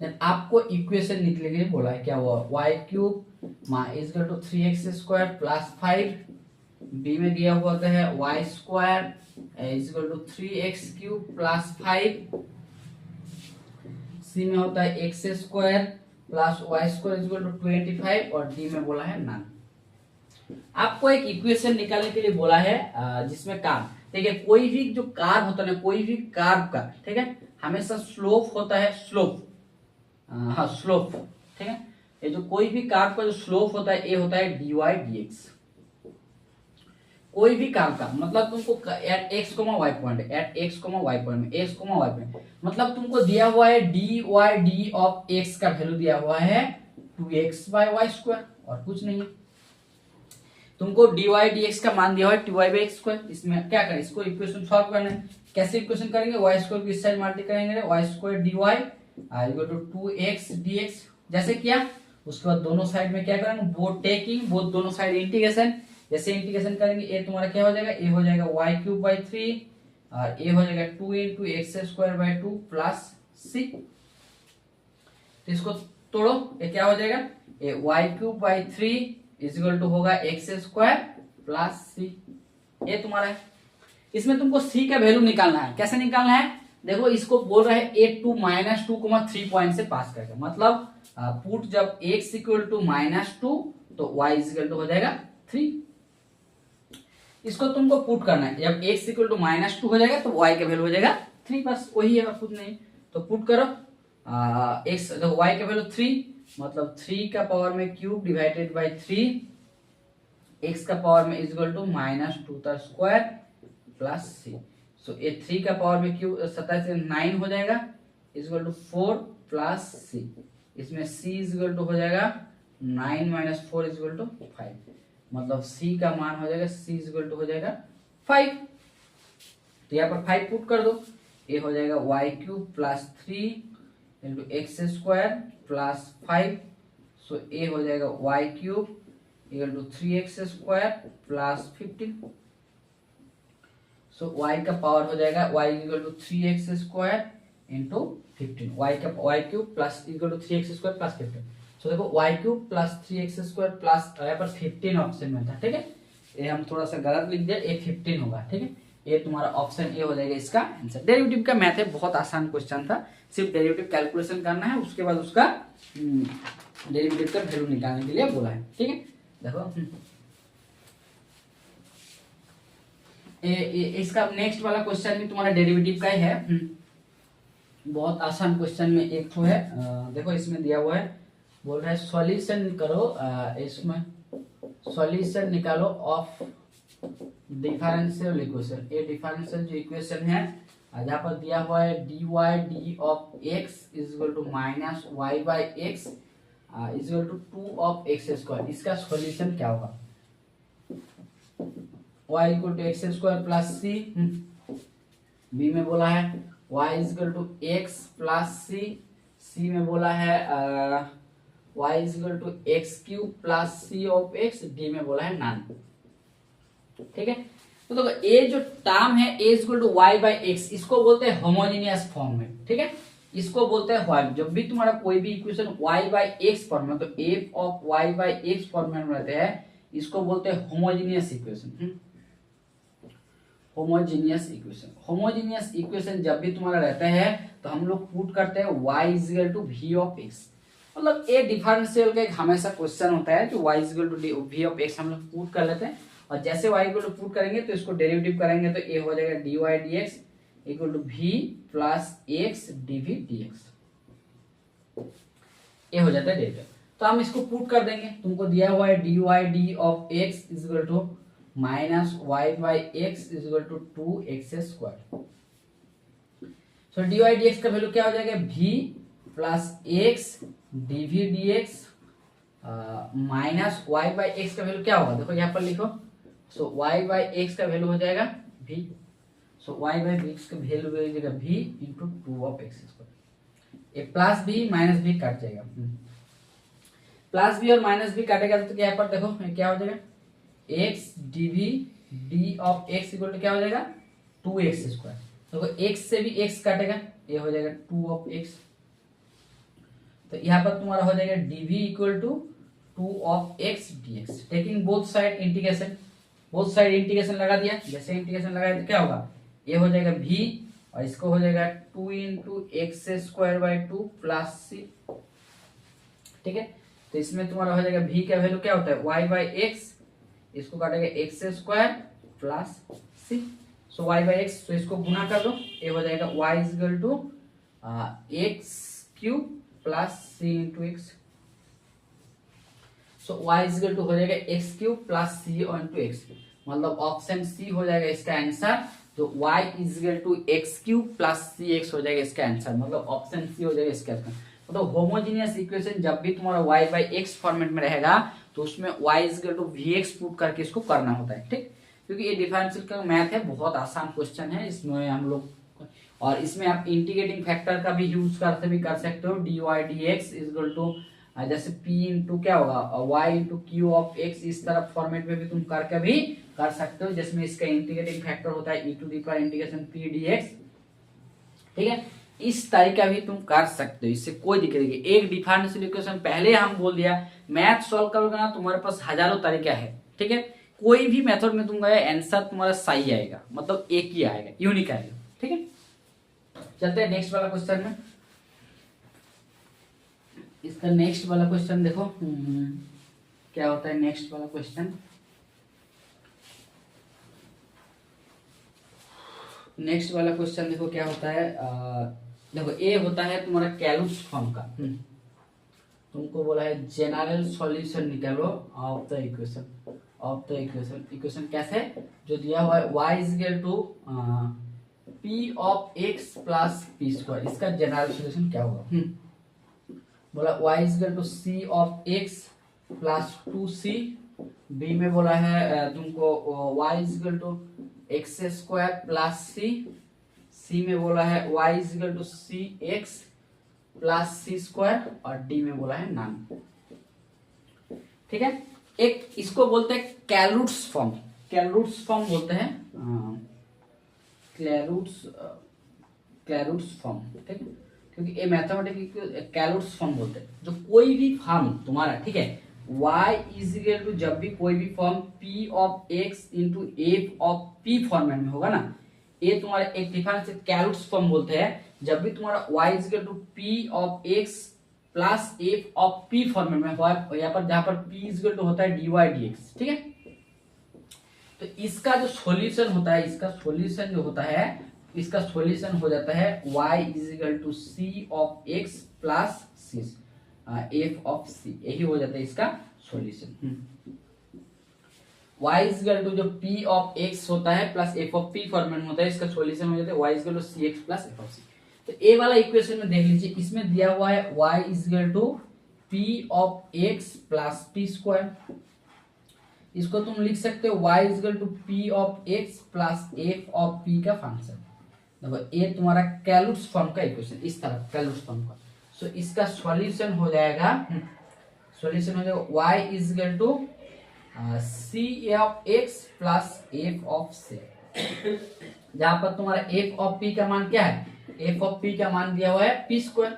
S1: Then आपको इक्वेशन निकलने के लिए बोला है, क्या हुआ, y cube is equal to 3x square plus 5, b में दिया हुआ है y square is equal to 3x cube plus 5, c में होता है x square plus y square is equal to 25 और d में बोला है नन। आपको एक इक्वेशन निकालने के लिए बोला है जिसमें कार्ब, ठीक है, कोई भी जो कार्ब होता है ना, कोई भी कार्ब का, ठीक है, हमेशा स्लोप होता है, स्लोप, ठीक है, ये जो कोई भी कार्ब का जो स्लोप होता है ये होता है dy dx। कोई भी कार्ब का मतलब तुमको at x, y point, at x, y point में x, y पॉइंट मतलब तुमको दिया हुआ है dy d ऑफ x का वैल्यू दिया हुआ है 2x बाय y स्क्वायर और कुछ नहीं है। तुमको dy dx का मान दिया हुआ है 2y बाई एक्स स्क्वायर। इसमें क्या करें, इसको इक्वेशन सॉल्व करना है। कैसे इक्वेशन करेंगे, y स्क्वायर को इस साइड मल्टीप्लाई करेंगे, y square dy equal to 2x dx जैसे किया। उसके बाद दोनों साइड में क्या करेंगे, बोथ दोनों साइड इंटीग्रेशन। जैसे इंटीग्रेशन करेंगे ये तुम्हारा क्या हो जाएगा, ये हो जाएगा y क्यूब बाई 3 और ये हो जाएगा 2 into x square by 2 plus c। तो इसको तोड़ो, ये क्या हो जाएगा, ये y cube by 3 is equal to होगा एक्स स्क्वायर प्लस सी, ये तुम्हारा है। इसमें तुमको c का वैल्यू निकालना है। कैसे निकालना है, देखो इसको बोल रहा है -2 -2,3 पॉइंट से पास करके, मतलब पुट जब x इक्वल टू -2 तो y इक्वल टू हो जाएगा 3। इसको तुमको पुट करना है, जब x इक्वल टू -2 हो जाएगा तो y का वैल्यू हो जाएगा 3, बस वही है और कुछ नहीं। तो पुट करो x, देखो y का वैल्यू 3, मतलब 3 का पावर में क्यूब डिवाइडेड बाई 3, x का पावर में इक्वल टू -2 का स्क्वायर प्लस c। सो ये 3 का पावर में क्यूब 27 से 9 हो जाएगा इक्वल टू 4 प्लस c। इसमें c इक्वल टू हो जाएगा 9 - 4 इक्वल टू 5। मतलब c का मान हो जाएगा c इक्वल टू हो जाएगा 5। तो यहाँ पर 5 पुट कर दो, ये हो जाएगा y cube plus 3 into x square plus 5। So ये हो जाएगा y cube equal to 3x square plus 15। So y का पावर हो जाएगा y equal to 3x square into 15, y cube plus equal to 3x square plus 15। So देखो y cube plus 3x square plus यहाँ पर 15 option में था, ठीक है। ये हम थोड़ा सा गलत लिख दिया, ये 15 होगा, ठीक है। ये तुम्हारा ऑप्शन ए हो जाएगा इसका आंसर। डेरिवेटिव का मैथ है, बहुत आसान क्वेश्चन था, सिर्फ डेरिवेटिव कैलकुलेशन करना है, उसके बाद उसका डेरिवेटिव का वैल्यू निकालने के लिए बोला है, ठीक है। देखो इसका नेक्स्ट वाला क्वेश्चन भी तुम्हारा डेरिवेटिव का ही है। बहुत आसान क्वेश्चन में एक तो है, देखो इसमें दिया हुआ है, बोल रहा है सॉल्यूशन करो, इसमें सॉल्यूशन निकालो ऑफ डिफरेंशियल इक्वेशन। ये डिफरेंशियल जो इक्वेशन है जहाँ पर दिया हुआ है dy d of x is equal to minus Y by x is equal to 2 of x square. इसका सॉल्यूशन क्या होगा? y equal to x square plus C, B में बोला है y is equal to X plus C में बोला है y is equal to x cube plus C of X, D में बोला है नॉन, ठीक है। तो देखो ये जो टर्म है a equal to y by x, इसको बोलते हैं होमोजेनियस फॉर्म में, ठीक है। इसको बोलते हैं व्हाइट, जब भी तुम्हारा कोई भी equation y by x form में, तो f of y by x form में रहते हैं, इसको बोलते हैं homogeneous equation. Homogeneous equation, homogeneous equation जब भी तुम्हारा रहता है तो हम लोग पुट करते हैं y is equal to v of x। मतलब ये डिफरेंशियल का एक हमेशा क्वेश्चन होता है कि y is equal to v of x हम लोग पुट कर लेते हैं, और जैसे y इक्वल टू पुट करेंगे तो इसको डेरिवेटिव करेंगे तो ये हो जाएगा dy dx equal to v plus x dv dx, ये हो जाता है डेरिवेटिव। तो हम इसको पुट कर देंगे, तुमको दिया हुआ है dy d of x is equal to minus Y by x is equal to 2x square. So dy dx का वैल्यू क्या हो जाएगा? v plus x dv dx minus Y by x का वैल्यू क्या होगा? देखो यहाँ पर लिखो, सो y बाई एक्स का वैल्यू हो जाएगा v, so y by x का वैल्यू हो जाएगा v into 2 of x square. ये plus b minus b cut जाएगा, प्लस b और माइनस b काटेगा तो यहाँ पर देखो क्या हो जाएगा? x dv d of x equal to क्या हो जाएगा? 2x square. देखो x से भी x काटेगा, ये हो जाएगा 2 ऑफ x। तो यहाँ पर तुम्हारा हो जाएगा dv equal to 2 of x dx। Taking both side integration, both side integration लगा दिया, जैसे इंटीग्रेशन लगाया तो क्या होगा? ये हो जाएगा v और इसको हो जाएगा 2 into x square by 2 plus C, ठीक है। तो इसमें तुम्हारा हो जाएगा v का वैल्यू क्या होता है? y बाई एक्स, इसको काटेगा x square plus c, so y by x, तो इसको गुना कर दो, ये हो जाएगा y is equal to x cube plus c into x. So y is equal to हो जाएगा x cube plus c into x, मतलब ऑप्शन सी हो जाएगा इसका आंसर। तो y is equal to x cube plus c x हो जाएगा इसका आंसर, मतलब ऑप्शन सी हो जाएगा इसका आंसर। मतलब होमोजेनियस इक्वेशन जब भी तुम्हारा y बाई एक्स फॉर्मेट में रहेगा तो उसमें y is equal to vx put करके इसको करना होता है, ठीक। क्योंकि ये डिफरेंशियल का मैथ है, बहुत आसान क्वेश्चन है, इसमें हम लोग, और इसमें आप इंटीग्रेटिंग फैक्टर का भी यूज करते सकते हो, dy dx is equal to जैसे p इंटू क्या होगा y into q of x, इस तरह फॉर्मेट में भी तुम करके भी कर सकते हो, जिसमें इसका इंटीग्रेटिंग फैक्टर होता है e to the power integration p dx, ठीक है। इस तरीका भी तुम कर सकते हो, इससे कोई दिक्कत नहीं। एक डिफरेंशियल इक्वेशन पहले हम बोल दिया, मैथ सॉल्व करोगे ना तुम्हारे पास हजारों तरीका है, ठीक है। कोई भी मेथड में तुम गए आंसर तुम्हारा सही आएगा, मतलब एक ही आएगा, यूनिक आएगा, ठीक है। चलते हैं नेक्स्ट वाला क्वेश्चन में। इसका नेक्स्ट वाला क्वेश्चन देखो क्या होता है। नेक्स्ट वाला क्वेश्चन, नेक्स्ट वाला क्वेश्चन देखो क्या होता है। देखो ए होता है तुम्हारा कैलकुलस फॉर्म का, तुमको बोला है जनरल सॉल्यूशन निकालो of the equation, of the equation. Equation कैसे? जो दिया हुआ है y is equal to p of x plus p square, इसका जनरल सॉल्यूशन क्या होगा? बोला y is equal to c of x plus 2c B में बोला है तुमको y is equal to x square plus c, c में बोला है y is equal to c x plus c square, और डी में बोला है नन। ठीक है, एक इसको बोलते हैं कैलरूट्स फॉर्म, कैलरूट्स फॉर्म बोलते हैं, कैलरूट्स फॉर्म। ठीक है, क्योंकि ये मैथमेटिक्स कैलरूट्स फॉर्म बोलते हैं। जो कोई भी फॉर्म तुम्हारा, ठीक है, y इज इक्वल टू, जब भी कोई भी form p of x into F of p format में होगा ना, ये तुम्हारा एक डिफरेंस कैलरूट्स फॉर्म बोलते हैं। जब भी तुम्हारा y is equal to p of x plus F of p format में हुआ, यहाँ पर जहां पर p इज इक्वल टू होता है dy dx। ठीक है, तो इसका जो सॉल्यूशन होता है, इसका सॉल्यूशन जो होता है, इसका सॉल्यूशन हो जाता है y is equal to c of x plus c f of c, यही हो जाता है इसका solution. y is equal to जो p ऑफ x होता है plus f of p format में होता है, इसका सॉल्यूशन हो जाता है y is equal to cx plus f of c। तो ए वाला इक्वेशन में देख लीजिए, इसमें दिया हुआ है y is equal to p of x plus p square, इसको तुम लिख सकते हो y is equal to p of x plus f of p का फंक्शन। देखो ये तुम्हारा कैलरूट्स फॉर्म का इक्वेशन, इस तरह कैलरूट्स फॉर्म का। सो इसका सॉल्यूशन हो जाएगा, सॉल्यूशन हो जाएगा y is equal to c of x plus f of c, जहां पर तुम्हारा f ऑफ p का मान क्या है, f ऑफ p का मान दिया हुआ है p स्क्वायर।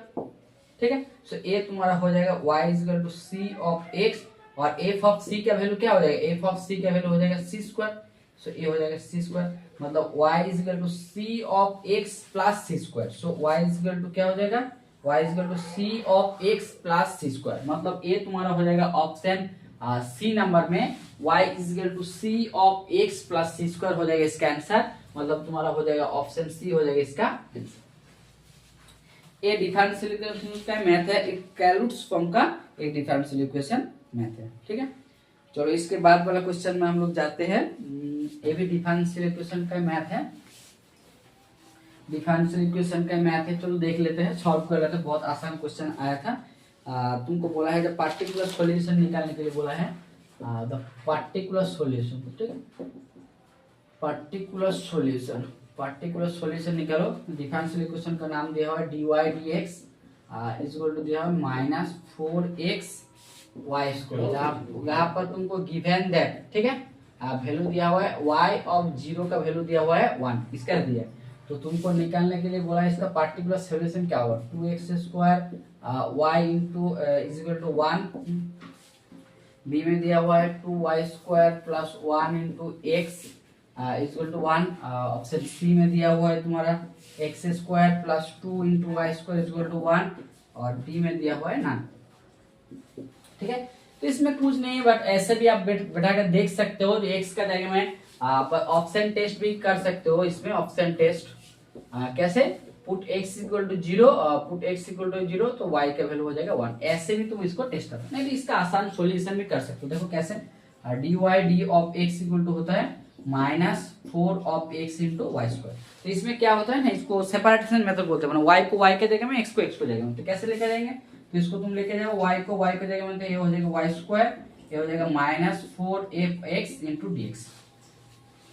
S1: ठीक है, सो ये तुम्हारा हो जाएगा y is equal to c of x, और f ऑफ c का वैल्यू क्या हो जाएगा, f ऑफ c का वैल्यू हो जाएगा c स्क्वायर। सो ये हो जाएगा c स्क्वायर, मतलब y is equal to c of x plus c square. So y is equal to क्या हो जाएगा, y is equal to c of x plus c square, मतलब ये तुम्हारा हो जाएगा ऑप्शन सी नंबर में y is equal to c of x plus c square हो जाएगा इसका आंसर, मतलब तुम्हारा हो जाएगा ऑप्शन सी हो जाएगा इसका आंसर। ये डिफरेंशियल इक्वेशन का मैथ है, एक कैलरूट्स फॉर्म का एक डिफरेंशियल इक्वेशन मैथ है। ठीक है, चलो इसके बाद वाला क्वेश्चन में हम लोग जाते हैं। ये भी डिफरेंशियल इक्वेशन का मैथ है, डिफरेंशियल इक्वेशन का मैथ है। चलो देख लेते हैं, सॉल्व कर लेते हैं। बहुत आसान क्वेश्चन आया था, तुमको बोला है जब पार्टिकुलर सॉल्यूशन निकालने के लिए बोला है, द पार्टिकुलर सॉल्यूशन। ठीक है, पार्टिकुलर सॉल्यूशन, पार्टिकुलर सॉल्यूशन निकालो। डिफरेंशियल इक्वेशन का नाम दिया हुआ है dy dx is equal to दिया हुआ है माइनस 4x y स्क्वायर, जहाँ पर तुमको गिवन दैट, ठीक है, वैल्यू दिया हुआ है y ऑफ 0 का वैल्यू दिया हुआ है 1, इसका दिया है। तो तुमको निकालने के लिए बोला है इसका पार्टिकुलर सॉल्यूशन क्या होगा, 2x square y into is equal to 1, b में दिया हुआ है 2y square plus 1 into x is equal to 1, option c में दिया हुआ है तुम्हारा x square plus 2 into y square is equal to 1, और डी में दिया हुआ है नन। ठीक है, तो इसमें कुछ नहीं है, बट ऐसे भी आप बैठा कर देख सकते हो। तो x का जगह में आप ऑप्शन टेस्ट भी कर सकते हो। इसमें ऑप्शन टेस्ट कैसे, put x equal to 0, put x equal to 0 तो y का वैल्यू हो जाएगा 1, ऐसे भी तुम इसको टेस्ट कर सकते हो। नहीं, इसका आसान सॉल्यूशन भी कर सकते हो। देखो कैसे, dy d of x equal to होता है minus 4 of x into y square. तो इसमें क्या होता है ना, इसको सेपरेशन मेथड बोलते हैं, y को y के जगह में, x को x को जगह में। तो कैसे लेके जाएंगे, तो इसको तुम लेके जाओ y को y के जगह में, तो ये हो जाएगा y स्क्वायर, ये हो जाएगा माइनस 4f(x) इंटू dx।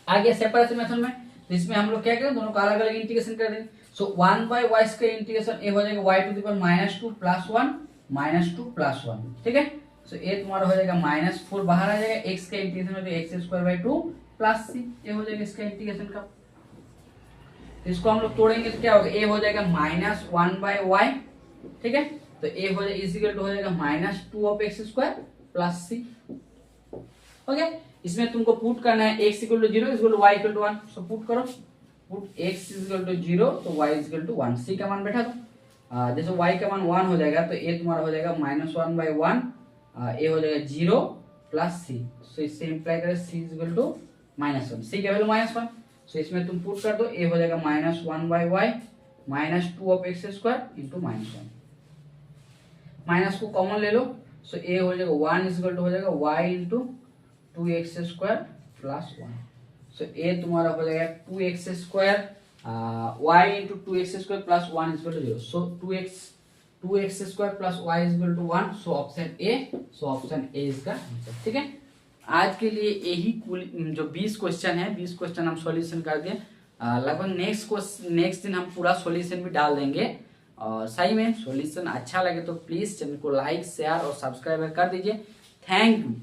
S1: आगे सेपरेशन मेथड में, तो इसमें हम लोग क्या करें, दोनों का अलग अलग इंटीग्रेशन कर देंगे। सो 1/y स्क्वायर इंटीग्रेशन, ये हो जाएगा y to the power -2 plus 1 -2 plus 1। ठीक है, सो ये तुम्हारा हो जाएगा -4 बाहर आ जाएगा, x का इंटीग्रेशन हो जाएगा x² 2 प्लस c, ये हो जाएगा इसका इंटीग्रेशन का। इसको हम लोग तोड़ेंगे तो क्या होगा, a हो जाएगा -1/y। ठीक है, तो a हो जाएगा इक्वल टू हो जाएगा -2 of x² plus c। Okay, इसमें तुमको पुट करना है x equal to 0 equal to y equal to 1। So put करो, पुट x इक्वल टू 0 तो y इक्वल टू 1, c का मान बैठा दो। जैसे y का मान 1 हो जाएगा तो a तुम्हारा हो जाएगा -1/1, a हो जाएगा 0 प्लस c। सो इससे इंप्लाई करें c इक्वल टू -1, c का वैल्यू -1। सो इसमें तुम पुट कर दो, a हो जाएगा -1/y -2 of x² into -1, minus को कॉमन ले लो। सो a हो जाएगा 1 इक्वल टू हो जाएगा y into 2x² plus 1। So a तुम्हारा हो जाएगा 2x² y into 2x² plus 1 equal to 0। So 2x² plus y equal to 1। So option a, so option a इसका आंसर। ठीक है, आज के लिए यही कुल जो 20 क्वेश्चन है, 20 क्वेश्चन हम सॉल्यूशन कर दिए। लगभग नेक्स्ट दिन हम पूरा सॉल्यूशन भी डाल देंगे। और सही में सॉल्यूशन अच्छा लगे तो प्लीज चैनल को लाइक शेयर और सब्सक्राइब कर दीजिए। Thank you.